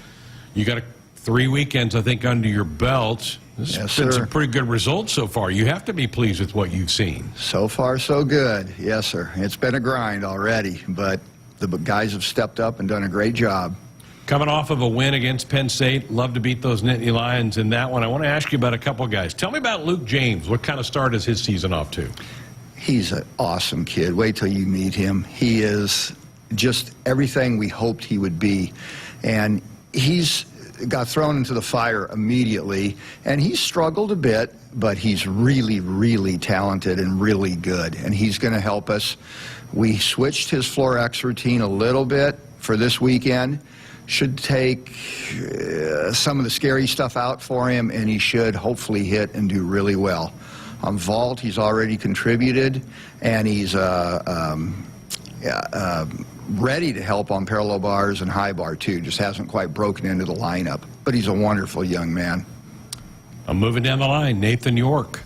You got 3 weekends, I think, under your belt. This has been some pretty good results so far. You have to be pleased with what you've seen. So far, so good. Yes, sir. It's been a grind already, but the guys have stepped up and done a great job. Coming off of a win against Penn State, love to beat those Nittany Lions in that one. I want to ask you about a couple of guys. Tell me about Luke James. What kind of start is his season off to? He's an awesome kid. Wait till you meet him. He is just everything we hoped he would be. And he's got thrown into the fire immediately, and he's struggled a bit, but he's really, really talented and really good, and he's going to help us. We switched his floor X routine a little bit for this weekend. Should take some of the scary stuff out for him, and he should hopefully hit and do really well. On vault, he's already contributed, and he's ready to help on parallel bars and high bar too. Just hasn't quite broken into the lineup, but he's a wonderful young man. I'm moving down the line, Nathan York.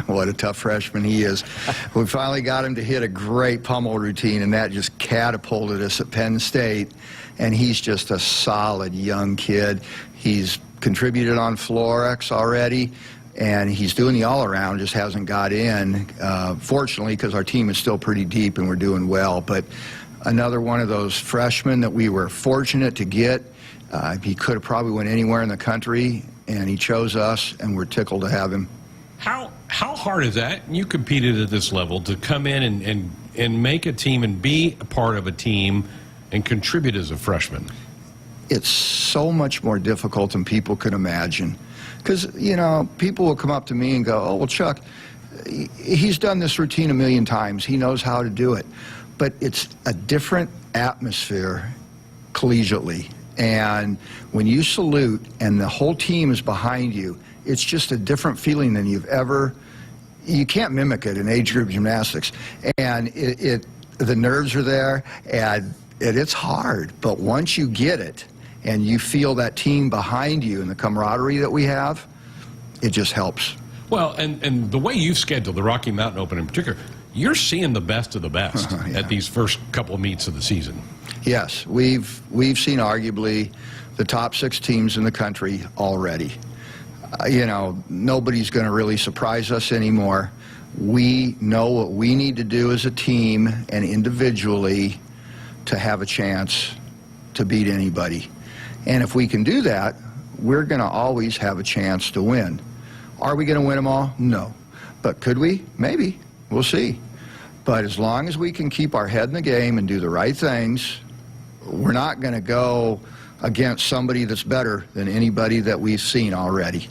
What a tough freshman he is. We finally got him to hit a great pummel routine, and that just catapulted us at Penn State. And he's just a solid young kid. He's contributed on floor X already, and he's doing the all-around, just hasn't got in, fortunately, because our team is still pretty deep and we're doing well. But another one of those freshmen that we were fortunate to get. He could have probably went anywhere in the country, and he chose us, and we're tickled to have him. How hard is that? You competed at this level to come in and make a team and be a part of a team and contribute as a freshman. It's so much more difficult than people can imagine. Because, you know, people will come up to me and go, oh, well, Chuck, he's done this routine a million times. He knows how to do it. But it's a different atmosphere collegiately. And when you salute and the whole team is behind you, it's just a different feeling than you've ever. You can't mimic it in age group gymnastics. And the nerves are there, and it's hard. But once you get it and you feel that team behind you and the camaraderie that we have, it just helps. Well, and the way you've scheduled the Rocky Mountain Open in particular, you're seeing the best of the best at these first couple of meets of the season. Yes, we've seen arguably the top 6 teams in the country already. You know, nobody's going to really surprise us anymore. We know what we need to do as a team and individually to have a chance to beat anybody. And if we can do that, we're going to always have a chance to win. Are we going to win them all? No. But could we? Maybe. We'll see. But as long as we can keep our head in the game and do the right things, we're not going to go against somebody that's better than anybody that we've seen already.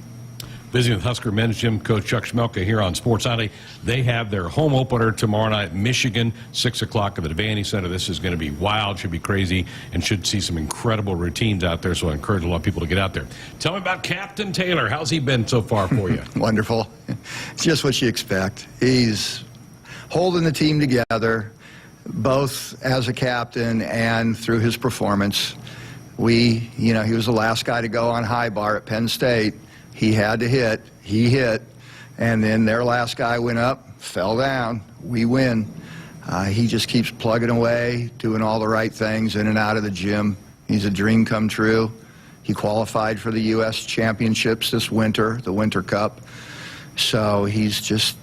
Visiting with Husker men's gym coach Chuck Chmelka here on Sports Nightly. They have their home opener tomorrow night, Michigan, 6 o'clock at the Devaney Center. This is going to be wild, should be crazy, and should see some incredible routines out there, so I encourage a lot of people to get out there. Tell me about Captain Taylor. How's he been so far for you? Wonderful. It's just what you expect. He's holding the team together, both as a captain and through his performance. He was the last guy to go on high bar at Penn State. He had to hit, he hit, and then their last guy went up, fell down, we win. He just keeps plugging away, doing all the right things in and out of the gym. He's a dream come true. He qualified for the U.S. Championships this winter, the Winter Cup. So he's just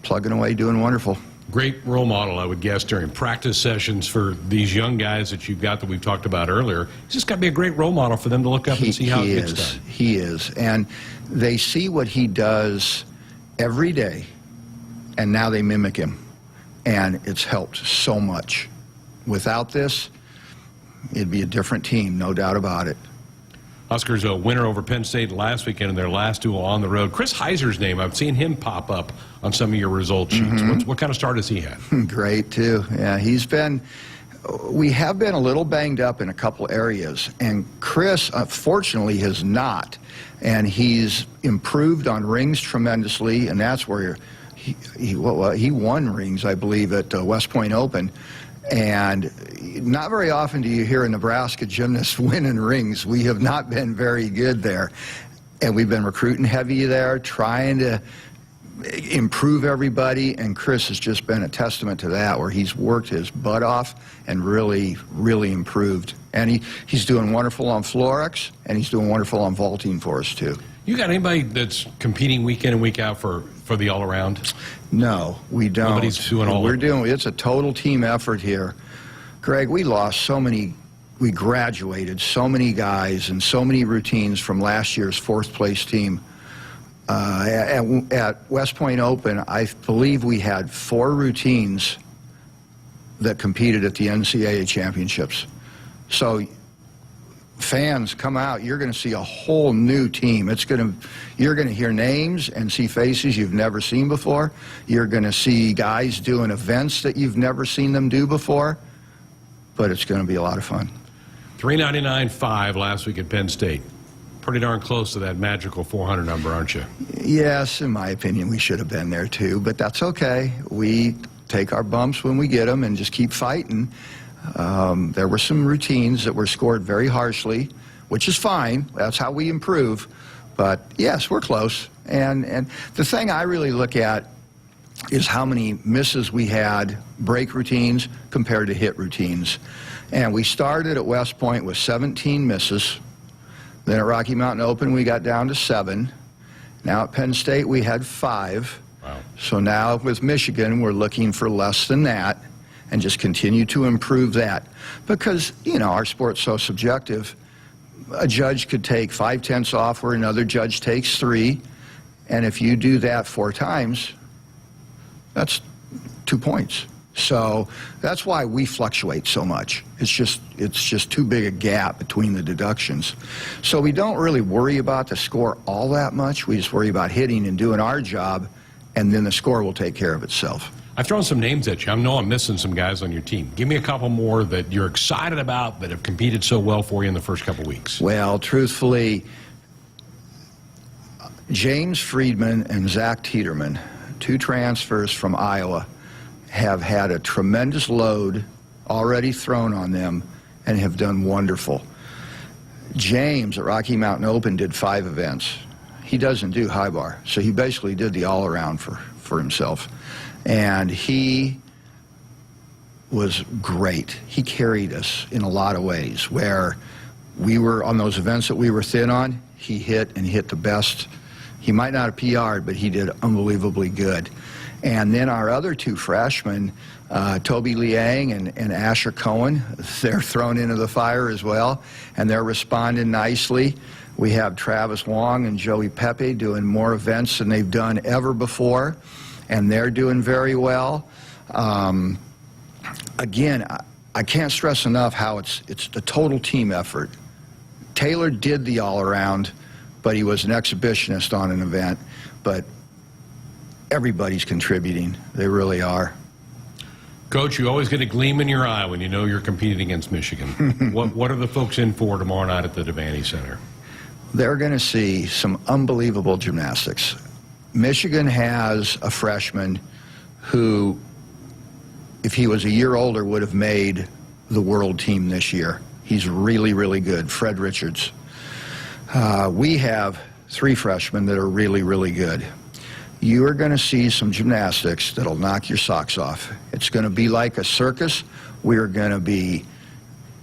plugging away, doing wonderful. Great role model, I would guess, during practice sessions for these young guys that you've got that we've talked about earlier. He's just got to be a great role model for them to look up and see how it gets done. He is. And they see what he does every day, and now they mimic him. And it's helped so much. Without this, it'd be a different team, no doubt about it. Huskers a winner over Penn State last weekend in their last duel on the road. Chris Heiser's name, I've seen him pop up on some of your result sheets. What kind of start has he had? Great, too. Yeah, we have been a little banged up in a couple areas, and Chris, unfortunately, has not. And he's improved on rings tremendously, and that's where he won rings, I believe, at West Point Open. And not very often do you hear a Nebraska gymnast win in rings. We have not been very good there. And we've been recruiting heavy there, trying to improve everybody, and Chris has just been a testament to that, where he's worked his butt off and really, really improved. And he's doing wonderful on Florex, and he's doing wonderful on vaulting for us, too. You got anybody that's competing week in and week out for the all-around? No, we don't. Nobody's doing all We're doing, it's a total team effort here. Greg, we lost so many, we graduated so many guys and so many routines from last year's fourth-place team. At West Point Open, I believe we had 4 routines that competed at the NCAA championships. So fans, come out, you're going to see a whole new team. You're going to hear names and see faces you've never seen before. You're going to see guys doing events that you've never seen them do before, but it's going to be a lot of fun. 399.5 last week at Penn State. Pretty darn close to that magical 400 number, aren't you? Yes, in my opinion, we should have been there too, but that's okay. We take our bumps when we get them and just keep fighting. There were some routines that were scored very harshly, which is fine. That's how we improve. But yes, we're close. And the thing I really look at is how many misses we had, break routines, compared to hit routines. And we started at West Point with 17 misses. Then at Rocky Mountain Open, we got down to 7. Now at Penn State, we had 5. Wow. So now with Michigan, we're looking for less than that and just continue to improve that. Because, you know, our sport's so subjective. A judge could take 5/10 off where another judge takes 3. And if you do that 4 times, that's 2 points. So that's why we fluctuate so much. It's just too big a gap between the deductions. So we don't really worry about the score all that much. We just worry about hitting and doing our job, and then the score will take care of itself. I've thrown some names at you. I know I'm missing some guys on your team. Give me a couple more that you're excited about that have competed so well for you in the first couple weeks. Well, truthfully, James Friedman and Zach Tieterman, 2 transfers from Iowa, have had a tremendous load already thrown on them and have done wonderful. James at Rocky Mountain Open did 5 events. He doesn't do high bar, so he basically did the all-around for himself. And he was great. He carried us in a lot of ways, where we were on those events that we were thin on, he hit and hit the best. He might not have PR'd, but he did unbelievably good. And then our other 2 freshmen, Toby Liang and Asher Cohen, they're thrown into the fire as well, and they're responding nicely. We have Travis Wong and Joey Pepe doing more events than they've done ever before, and they're doing very well. Again, I can't stress enough how it's a total team effort. Taylor did the all-around, but he was an exhibitionist on an event. But everybody's contributing. They really are. Coach, you always get a gleam in your eye when you know you're competing against Michigan. What are the folks in for tomorrow night at the Devaney Center? They're going to see some unbelievable gymnastics. Michigan has a freshman who, if he was a year older, would have made the world team this year. He's really, really good, Fred Richards. We have 3 freshmen that are really, really good. You are going to see some gymnastics that'll knock your socks off. It's going to be like a circus. We're going to be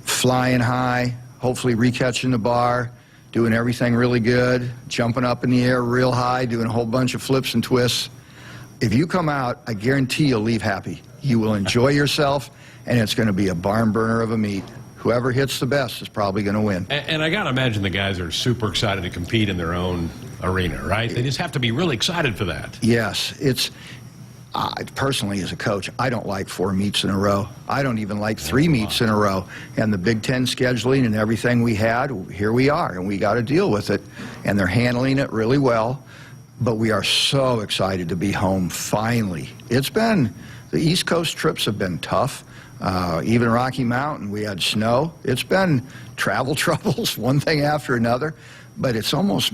flying high, hopefully recatching the bar, doing everything really good, jumping up in the air real high, doing a whole bunch of flips and twists. If you come out, I guarantee you'll leave happy. You will enjoy yourself, and it's going to be a barn burner of a meet. Whoever hits the best is probably going to win. And I got to imagine the guys are super excited to compete in their own arena, right? They just have to be really excited for that. Yes. Personally, as a coach, I don't like 4 meets in a row. I don't even like 3 meets in a row. And the Big Ten scheduling and everything we had, here we are, and we got to deal with it. And they're handling it really well. But we are so excited to be home, finally. The East Coast trips have been tough. Even Rocky Mountain, we had snow. It's been travel troubles, one thing after another, but it's almost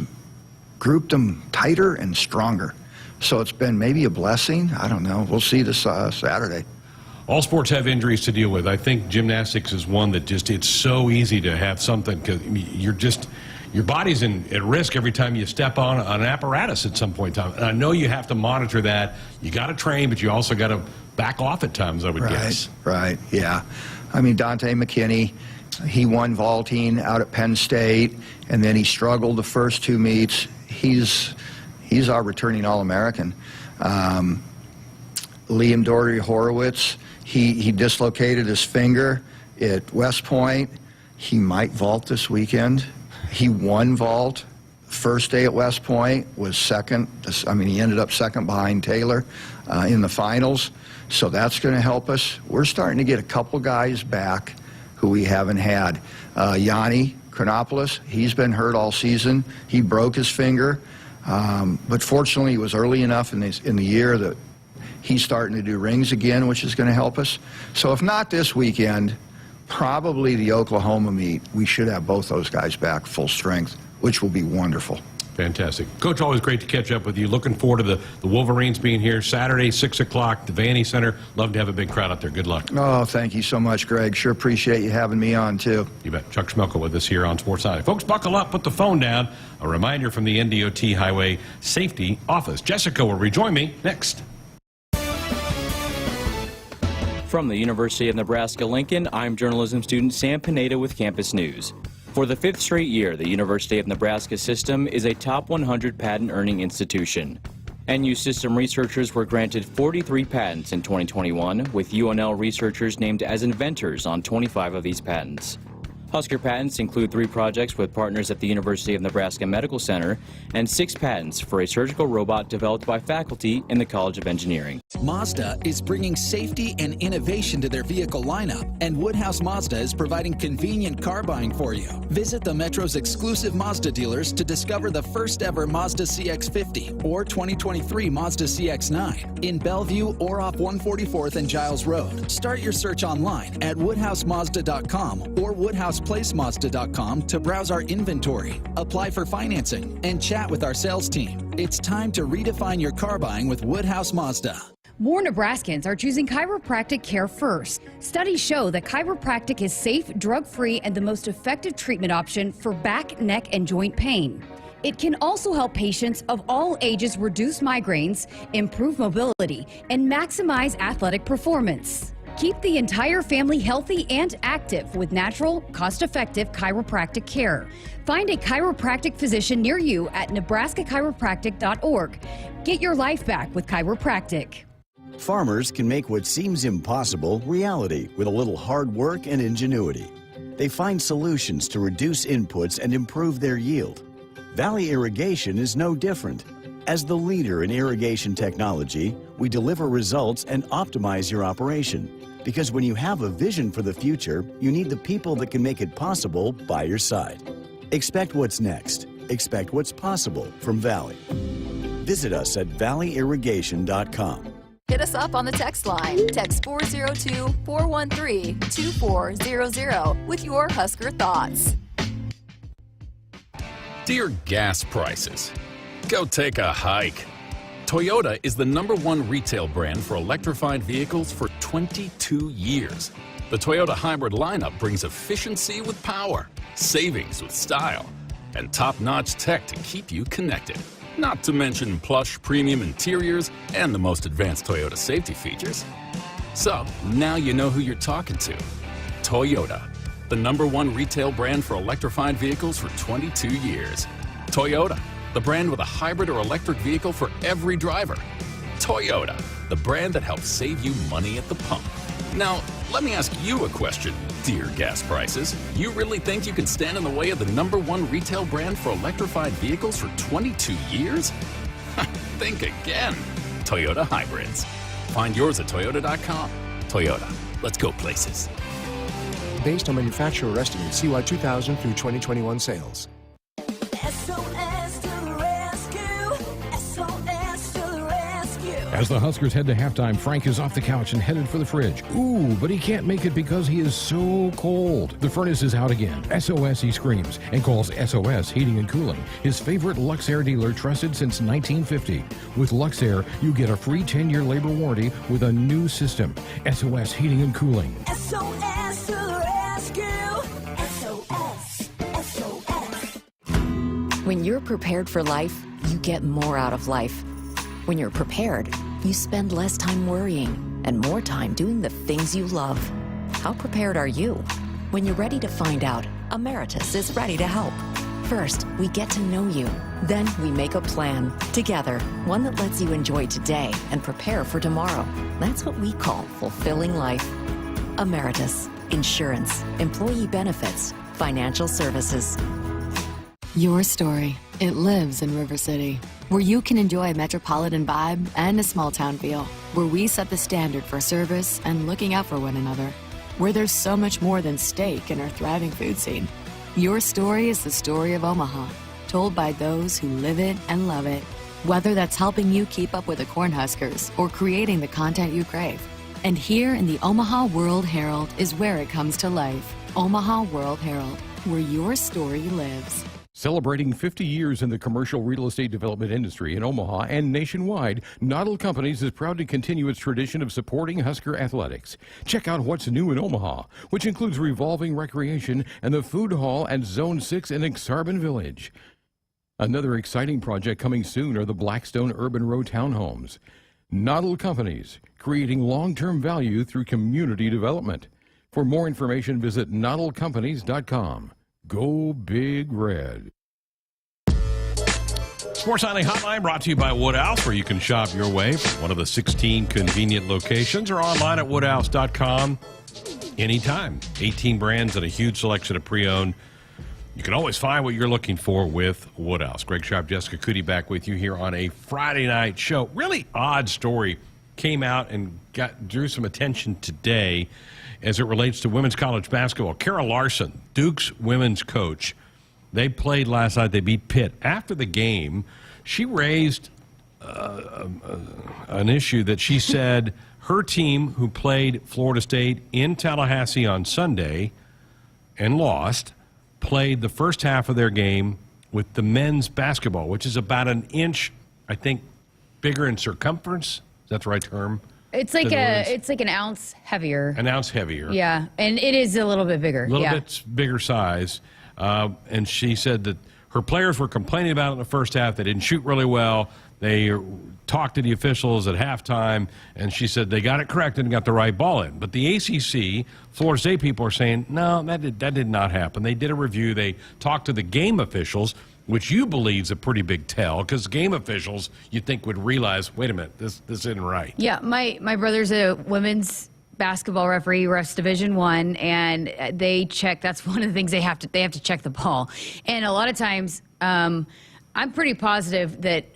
grouped them tighter and stronger. So it's been maybe a blessing. I don't know. We'll see this Saturday. All sports have injuries to deal with. I think gymnastics is one that just, it's so easy to have something because your body's at risk every time you step on an apparatus at some point in time. And I know you have to monitor that. You got to train, but you also got to back off at times, I would guess. Right, yeah. I mean, Dante McKinney, he won vaulting out at Penn State, and then he struggled the first 2 meets. He's our returning All-American. Liam Doherty Horowitz, he dislocated his finger at West Point. He might vault this weekend. He won vault. First day at West Point was second. I mean, he ended up second behind Taylor in the finals. So that's going to help us. We're starting to get a couple guys back who we haven't had. Yanni Chronopoulos, he's been hurt all season. He broke his finger. But fortunately, it was early enough in the year that he's starting to do rings again, which is going to help us. So if not this weekend, probably the Oklahoma meet, we should have both those guys back full strength, which will be wonderful. Fantastic. Coach, always great to catch up with you. Looking forward to the Wolverines being here Saturday, 6 o'clock, the Vanny Center. Love to have a big crowd out there. Good luck. Oh, thank you so much, Greg. Sure appreciate you having me on, too. You bet. Chuck Chmelka with us here on Sports Night. Folks, buckle up. Put the phone down. A reminder from the NDOT Highway Safety Office. Jessica will rejoin me next. From the University of Nebraska-Lincoln, I'm journalism student Sam Pineda with Campus News. For the 5th straight year, the University of Nebraska system is a top 100 patent-earning institution. NU system researchers were granted 43 patents in 2021, with UNL researchers named as inventors on 25 of these patents. Husker patents include 3 projects with partners at the University of Nebraska Medical Center and 6 patents for a surgical robot developed by faculty in the College of Engineering. Mazda is bringing safety and innovation to their vehicle lineup, and Woodhouse Mazda is providing convenient car buying for you. Visit the Metro's exclusive Mazda dealers to discover the first ever Mazda CX-50 or 2023 Mazda CX-9 in Bellevue or off 144th and Giles Road. Start your search online at woodhousemazda.com or woodhouseplacemazda.com to browse our inventory, apply for financing, and chat with our sales team. It's time to redefine your car buying with Woodhouse Mazda. More Nebraskans are choosing chiropractic care first. Studies show that chiropractic is safe, drug-free, and the most effective treatment option for back, neck, and joint pain. It can also help patients of all ages reduce migraines, improve mobility, and maximize athletic performance. Keep the entire family healthy and active with natural, cost-effective chiropractic care. Find a chiropractic physician near you at nebraska-chiropractic.org. Get your life back with chiropractic. Farmers can make what seems impossible reality with a little hard work and ingenuity. They find solutions to reduce inputs and improve their yield. Valley Irrigation is no different. As the leader in irrigation technology, we deliver results and optimize your operation. Because when you have a vision for the future, you need the people that can make it possible by your side. Expect what's next. Expect what's possible from Valley. Visit us at valleyirrigation.com. Hit us up on the text line. Text 402-413-2400 with your Husker thoughts. Dear gas prices, go take a hike. Toyota is the #1 retail brand for electrified vehicles for 22 years. The Toyota hybrid lineup brings efficiency with power, savings with style, and top-notch tech to keep you connected. Not to mention plush premium interiors and the most advanced Toyota safety features. So, now you know who you're talking to. Toyota, the #1 retail brand for electrified vehicles for 22 years. Toyota, the brand with a hybrid or electric vehicle for every driver. Toyota, the brand that helps save you money at the pump. Now, let me ask you a question, dear gas prices. You really think you can stand in the way of the #1 retail brand for electrified vehicles for 22 years? Think again. Toyota Hybrids. Find yours at toyota.com. Toyota, let's go places. Based on manufacturer estimates, CY 2000 through 2021 sales. SOS to the rescue. SOS to the rescue. As the Huskers head to halftime, Frank is off the couch and headed for the fridge. Ooh, but he can't make it because he is so cold. The furnace is out again. SOS, he screams, and calls SOS Heating and Cooling, his favorite Luxair dealer trusted since 1950. With Luxair, you get a free 10-year labor warranty with a new system. SOS Heating and Cooling. SOS to the rescue. SOS. SOS. When you're prepared for life, you get more out of life. When you're prepared, you spend less time worrying and more time doing the things you love. How prepared are you? When you're ready to find out, Emeritus is ready to help. First, we get to know you. Then we make a plan together, one that lets you enjoy today and prepare for tomorrow. That's what we call fulfilling life. Emeritus, insurance, employee benefits, financial services. Your story. It lives in River City, where you can enjoy a metropolitan vibe and a small town feel, where we set the standard for service and looking out for one another, where there's so much more than steak in our thriving food scene. Your story is the story of Omaha, told by those who live it and love it. Whether that's helping you keep up with the Cornhuskers or creating the content you crave. And here in the Omaha World Herald is where it comes to life. Omaha World Herald, where your story lives. Celebrating 50 years in the commercial real estate development industry in Omaha and nationwide, Noddle Companies is proud to continue its tradition of supporting Husker athletics. Check out what's new in Omaha, which includes revolving recreation and the food hall and Zone 6 in Exarban Village. Another exciting project coming soon are the Blackstone Urban Row townhomes. Noddle Companies, creating long-term value through community development. For more information, visit noddlecompanies.com. Go Big Red. Sports Nightly Hotline brought to you by Woodhouse, where you can shop your way from one of the 16 convenient locations or online at woodhouse.com anytime. 18 brands and a huge selection of pre-owned. You can always find what you're looking for with Woodhouse. Greg Sharpe, Jessica Coody back with you here on a Friday night show. Really odd story came out and drew some attention today as it relates to women's college basketball. Kara Larson, Duke's women's coach, they played last night. They beat Pitt. After the game, she raised an issue that she said her team, who played Florida State in Tallahassee on Sunday and lost, played the first half of their game with the men's basketball, which is about an inch, I think, bigger in circumference. Is that the right term? It's like an ounce heavier. An ounce heavier. Yeah, and it is a little bit bigger. A little bit bigger size. And she said that her players were complaining about it in the first half. They didn't shoot really well. They talked to the officials at halftime, and she said they got it corrected and got the right ball in. But the ACC, Florida State people are saying, no, that did not happen. They did a review. They talked to the game officials, which you believe is a pretty big tell, because game officials, you'd think, would realize, wait a minute, this isn't right. Yeah, my brother's a women's basketball referee, refs Division I, and they check. That's one of the things they have to check the ball. And a lot of times, I'm pretty positive that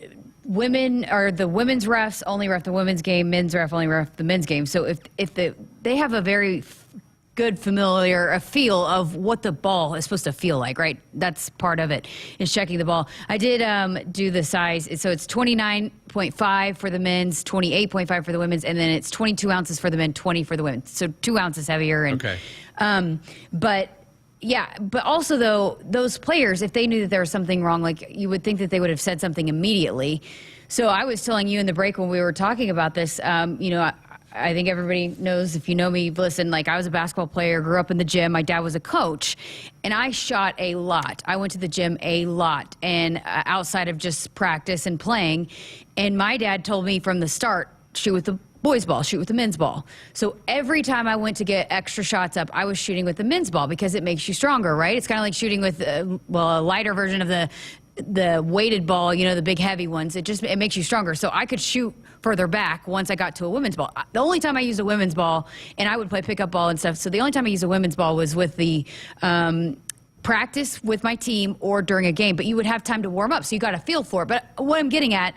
women's refs only ref the women's game, men's ref only ref the men's game. So if they have a very good familiar feel of what the ball is supposed to feel like, right? That's part of it, is checking the ball. I did do the size. So it's 29.5 for the men's, 28.5 for the women's, and then it's 22 ounces for the men, 20 for the women. So 2 ounces heavier. And, okay. But also, though, those players, if they knew that there was something wrong, like, you would think that they would have said something immediately. So I was telling you in the break when we were talking about this, I think everybody knows, if you know me, listen, like, I was a basketball player, grew up in the gym. My dad was a coach, and I shot a lot. I went to the gym a lot, and outside of just practice and playing. And my dad told me from the start, shoot with the boys' ball, shoot with the men's ball. So every time I went to get extra shots up, I was shooting with the men's ball because it makes you stronger, right? It's kind of like shooting with, a lighter version of the weighted ball, the big heavy ones. It makes you stronger. So I could shoot further back once I got to a women's ball. The only time I used a women's ball, and I would play pickup ball and stuff, so the only time I used a women's ball was with the practice with my team or during a game. But you would have time to warm up, so you got a feel for it. But what I'm getting at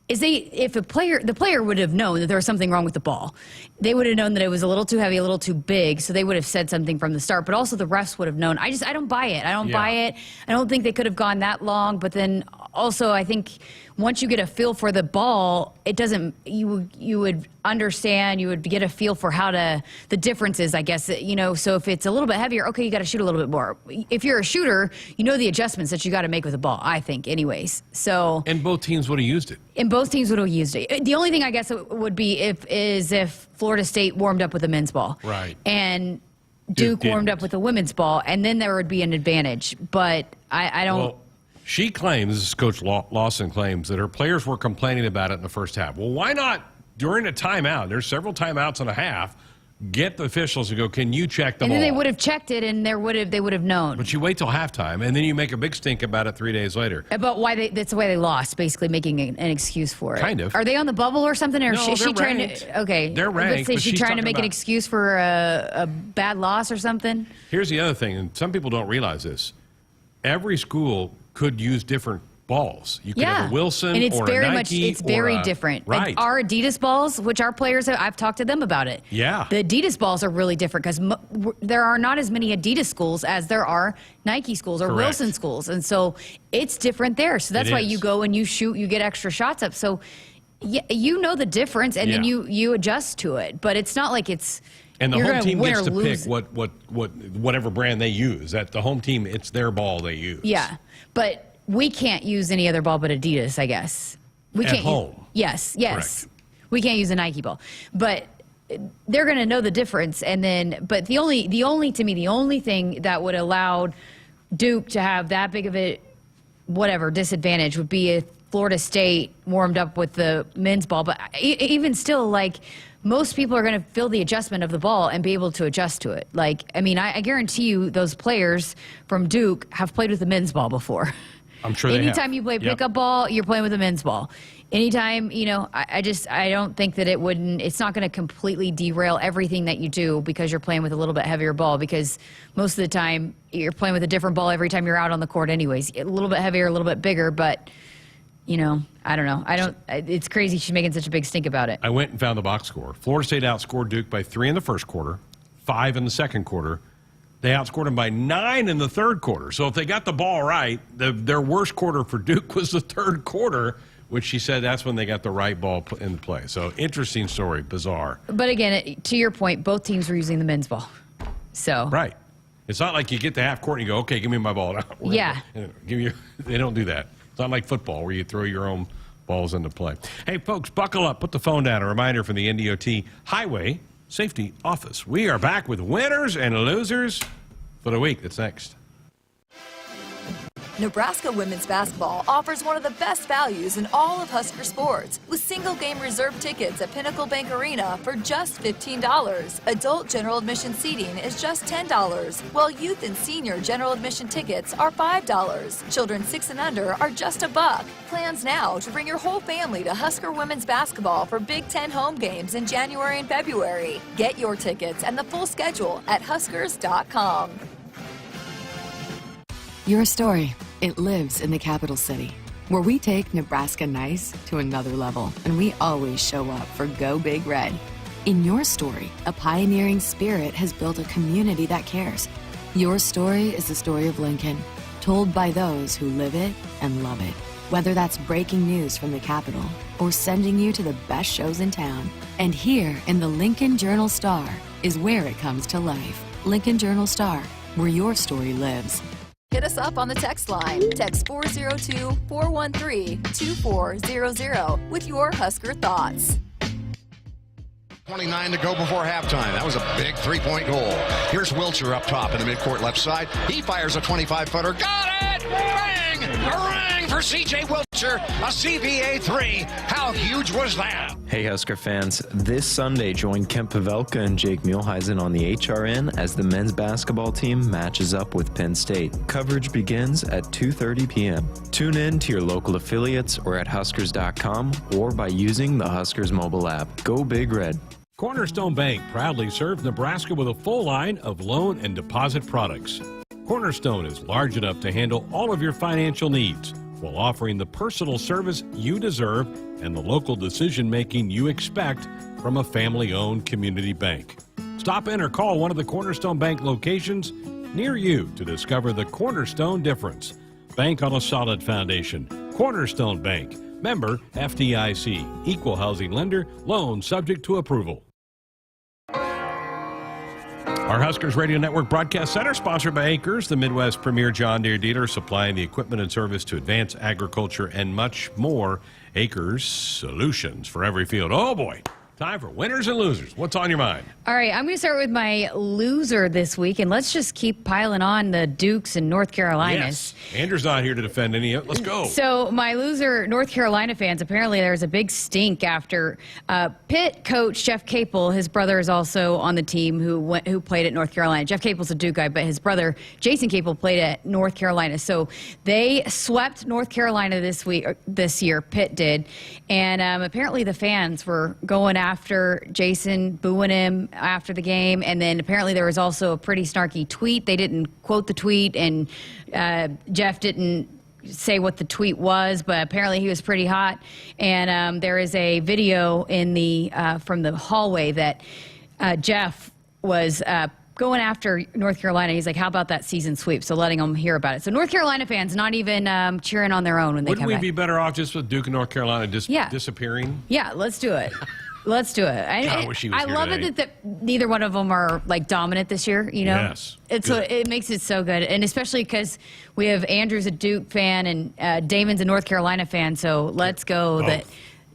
is the player would have known that there was something wrong with the ball. They would have known that it was a little too heavy, a little too big, so they would have said something from the start. But also the refs would have known. I don't buy it. I don't buy it. I don't think they could have gone that long. But then also, I think once you get a feel for the ball, it doesn't, you would understand, you would get a feel for the differences, I guess, so if it's a little bit heavier, okay, you got to shoot a little bit more. If you're a shooter, you know the adjustments that you got to make with the ball, I think, anyways. So. And both teams would have used it. And both teams would have used it. The only thing I guess would be if Florida State warmed up with a men's ball. Right. And Duke warmed up with a women's ball, and then there would be an advantage. But I don't. Well, she claims, this is Coach Lawson claims, that her players were complaining about it in the first half. Well, why not during a timeout? There's several timeouts and a half. Get the officials to go, can you check the ball? And then they would have checked it, and they would have known. But you wait till halftime, and then you make a big stink about it 3 days later. About why that's the way they lost, basically making an excuse for it. Kind of. Are they on the bubble or something? Or No, is she they're trying ranked. to? Okay. They're ranked, Is but she she's trying to talking make an about- excuse for a bad loss or something? Here's the other thing, and some people don't realize this. Every school could use different balls. You could have a Wilson and it's or very a Nike. it's very or a, different. Right. Like our Adidas balls, which our players have, I've talked to them about it. Yeah. The Adidas balls are really different because there are not as many Adidas schools as there are Nike schools or Correct. Wilson schools, and so it's different there. So that's It why is. you go and you shoot, you get extra shots up. So you know the difference, and then Yeah. you adjust to it. But it's not like it's. And the you're home gonna team win gets or to lose. pick whatever brand they use. That the home team, it's their ball they use. Yeah, but we can't use any other ball but Adidas, I guess. We At can't home. Yes. Correct. We can't use a Nike ball. But they're going to know the difference, and then but the only thing that would allow Duke to have that big of a disadvantage would be if Florida State warmed up with the men's ball. But even still, like, most people are going to feel the adjustment of the ball and be able to adjust to it. Like, I mean, I guarantee you those players from Duke have played with the men's ball before. I'm sure they have. Anytime you play pickup ball, you're playing with a men's ball. Anytime, I don't think that it's not going to completely derail everything that you do because you're playing with a little bit heavier ball, because most of the time you're playing with a different ball every time you're out on the court anyways. A little bit heavier, a little bit bigger, but, I don't know. It's crazy she's making such a big stink about it. I went and found the box score. Florida State outscored Duke by 3 in the first quarter, 5 in the second quarter. They outscored them by 9 in the third quarter. So if they got the ball right, their worst quarter for Duke was the third quarter, which she said that's when they got the right ball in play. So interesting story, bizarre. But again, to your point, both teams were using the men's ball. So Right. It's not like you get to half court and you go, okay, give me my ball. Yeah. They don't do that. It's not like football where you throw your own balls into play. Hey, folks, buckle up. Put the phone down. A reminder from the NDOT Highway Safety Office. We are back with winners and losers for the week. That's next. Nebraska women's basketball offers one of the best values in all of Husker sports, with single-game reserve tickets at Pinnacle Bank Arena for just $15. Adult general admission seating is just $10, while youth and senior general admission tickets are $5. Children 6 and under are just $1. Plans now to bring your whole family to Husker women's basketball for Big Ten home games in January and February. Get your tickets and the full schedule at Huskers.com. Your story, it lives in the capital city, where we take Nebraska nice to another level, and we always show up for Go Big Red. In your story, a pioneering spirit has built a community that cares. Your story is the story of Lincoln, told by those who live it and love it. Whether that's breaking news from the Capitol or sending you to the best shows in town. And here in the Lincoln Journal-Star is where it comes to life. Lincoln Journal-Star, where your story lives. Hit us up on the text line. Text 402-413-2400 with your Husker thoughts. 29 to go before halftime. That was a big three-point goal. Here's Wilcher up top in the midcourt left side. He fires a 25-footer. Got it! Bang! A ring for C.J. Wilcher. A CVA 3. How huge was that? Hey Husker fans, this Sunday join Chmelka and Jake Muehlheisen on the HRN as the men's basketball team matches up with Penn State. Coverage begins at 2:30 p.m. Tune in to your local affiliates or at Huskers.com or by using the Huskers mobile app. Go Big Red. Cornerstone Bank proudly serves Nebraska with a full line of loan and deposit products. Cornerstone is large enough to handle all of your financial needs while offering the personal service you deserve and the local decision-making you expect from a family-owned community bank. Stop in or call one of the Cornerstone Bank locations near you to discover the Cornerstone difference. Bank on a solid foundation. Cornerstone Bank, member FDIC, equal housing lender, loan subject to approval. Our Huskers Radio Network Broadcast Center, sponsored by Acres, the Midwest premier John Deere dealer, supplying the equipment and service to advance agriculture and much more. Acres, solutions for every field. Oh, boy. Time for winners and losers. What's on your mind? All right, I'm going to start with my loser this week, and let's just keep piling on the Dukes and North Carolinas. Yes. Andrew's not here to defend any. Let's go. So my loser, North Carolina fans, apparently there's a big stink after Pitt coach Jeff Capel, his brother is also on the team who played at North Carolina. Jeff Capel's a Duke guy, but his brother, Jason Capel, played at North Carolina. So they swept North Carolina this year, Pitt did, and apparently the fans were going after Jason, booing him after the game, and then apparently there was also a pretty snarky tweet. They didn't quote the tweet, and Jeff didn't say what the tweet was, but apparently he was pretty hot. And there is a video in the from the hallway that Jeff was going after North Carolina. He's like, how about that season sweep? So letting them hear about it. So North Carolina fans not even cheering on their own when they come back. Wouldn't we be better off just with Duke and North Carolina disappearing? Yeah, let's do it. Let's do it. I wish he was I here love today. it that neither one of them are like dominant this year. You know, Yes. It makes it so good, and especially because we have Andrew's a Duke fan and Damon's a North Carolina fan. So let's go. Both. That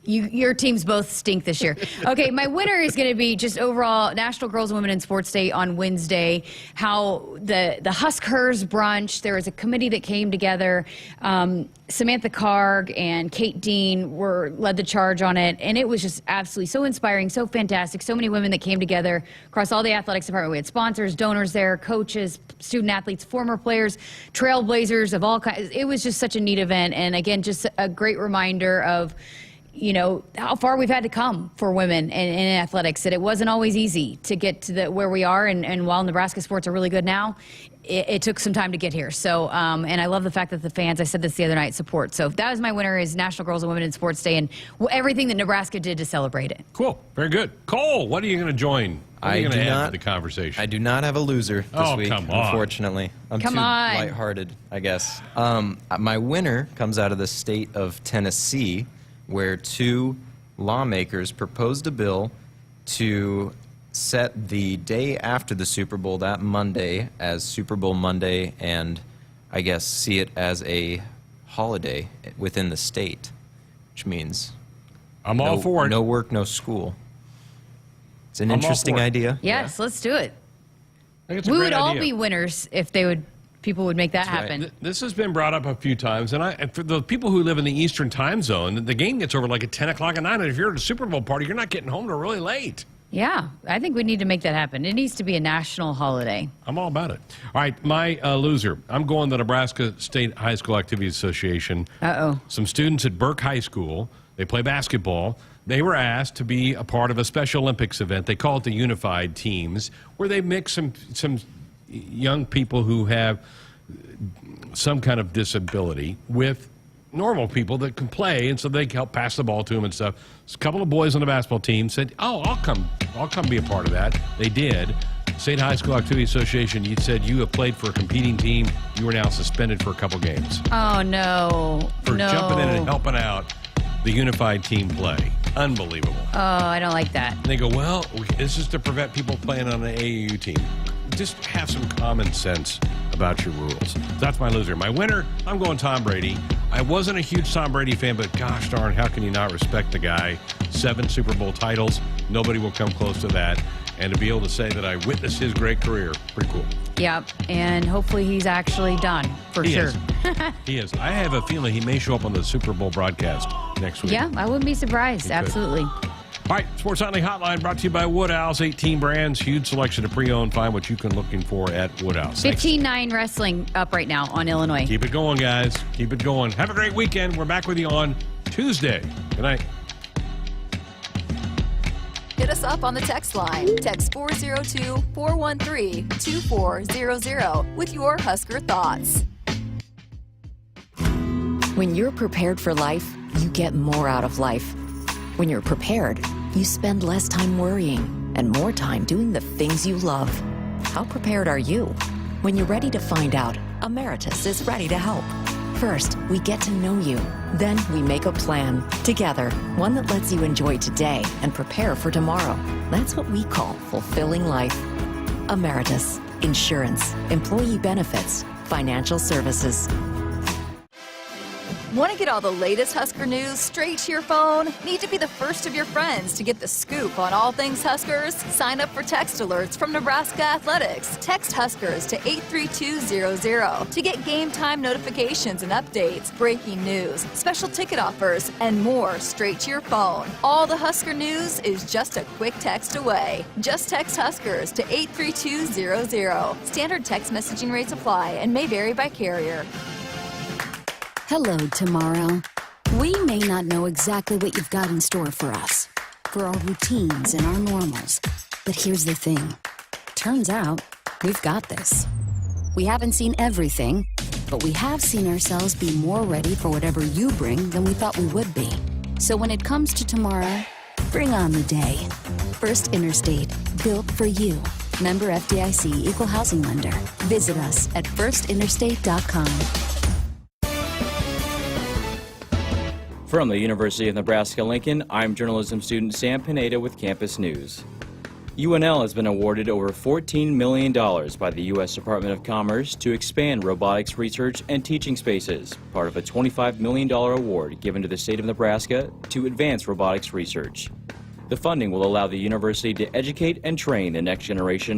your teams both stink this year. Okay, my winner is going to be just overall National Girls and Women in Sports Day on Wednesday. How the Huskers brunch. There was a committee that came together. Samantha Karg and Kate Dean led the charge on it, and it was just absolutely so inspiring, so fantastic. So many women that came together across all the athletics department. We had sponsors, donors there, coaches, student athletes, former players, trailblazers of all kinds. It was just such a neat event, and again, just a great reminder of how far we've had to come for women in athletics, that it wasn't always easy to get to where we are. And while Nebraska sports are really good now, it took some time to get here. So, and I love the fact that the fans, I said this the other night, support. So that was my winner, is National Girls and Women in Sports Day, and everything that Nebraska did to celebrate it. Cool. Very good. Cole, what are you going to join? What are you going to add to the conversation? I do not have a loser this week, come on. unfortunately. I'm Come too on. lighthearted, I guess. My winner comes out of the state of Tennessee, where two lawmakers proposed a bill to set the day after the Super Bowl, that Monday, as Super Bowl Monday, and I guess see it as a holiday within the state, which means I'm all for it. No work, no school. It's an I'm all interesting for it. idea. Yes, let's do it. I think it's a We great would all idea. be winners if people would make that happen. This has been brought up a few times, and for the people who live in the Eastern time zone, the game gets over like at 10 o'clock at night, and if you're at a Super Bowl party, you're not getting home till really late. Yeah, I think we need to make that happen. It needs to be a national holiday. I'm all about it. All right, my loser. I'm going to the Nebraska State High School Activities Association. Uh-oh. Some students at Burke High School, they play basketball. They were asked to be a part of a Special Olympics event. They call it the Unified Teams, where they mix some young people who have some kind of disability with normal people that can play, and so they help pass the ball to them and stuff. So a couple of boys on the basketball team said, "Oh, I'll come be a part of that." They did. State High School Activity Association, you said you have played for a competing team. You are now suspended for a couple games Oh, no. for jumping in and helping out the Unified Team play. Unbelievable. Oh, I don't like that. And they go, well, this is to prevent people playing on an AAU team. Just have some common sense about your rules. That's my loser. My winner, I'm going Tom Brady. I wasn't a huge Tom Brady fan, but gosh darn, how can you not respect the guy? 7 Super Bowl titles. Nobody will come close to that. And to be able to say that I witnessed his great career, pretty cool. Yep, and hopefully he's actually done, for He sure. is. He is. I have a feeling he may show up on the Super Bowl broadcast next week. Yeah, I wouldn't be surprised. He could. Absolutely. All right, Sports Nightly Hotline brought to you by Woodhouse. 18 brands, huge selection of pre-owned. Find what you can looking for at Woodhouse. Thanks. 15-9 wrestling up right now on Illinois. Keep it going, guys. Keep it going. Have a great weekend. We're back with you on Tuesday. Good night. Hit us up on the text line. Text 402-413-2400 with your Husker thoughts. When you're prepared for life, you get more out of life. When you're prepared, you spend less time worrying and more time doing the things you love. How prepared are you? When you're ready to find out, Emeritus is ready to help. First, we get to know you. Then we make a plan together, one that lets you enjoy today and prepare for tomorrow. That's what we call fulfilling life. Emeritus, insurance, employee benefits, financial services. Want to get all the latest Husker news straight to your phone? Need to be the first of your friends to get the scoop on all things Huskers? Sign up for text alerts from Nebraska Athletics. Text Huskers to 83200 to get game time notifications and updates, breaking news, special ticket offers, and more straight to your phone. All the Husker news is just a quick text away. Just text Huskers to 83200. Standard text messaging rates apply and may vary by carrier. Hello, tomorrow. We may not know exactly what you've got in store for us, for our routines and our normals. But here's the thing. Turns out, we've got this. We haven't seen everything, but we have seen ourselves be more ready for whatever you bring than we thought we would be. So when it comes to tomorrow, bring on the day. First Interstate, built for you. Member FDIC Equal Housing Lender. Visit us at firstinterstate.com. From the University of Nebraska-Lincoln, I'm journalism student Sam Pineda with Campus News. UNL has been awarded over $14 million by the U.S. Department of Commerce to expand robotics research and teaching spaces, part of a $25 million award given to the state of Nebraska to advance robotics research. The funding will allow the university to educate and train the next generation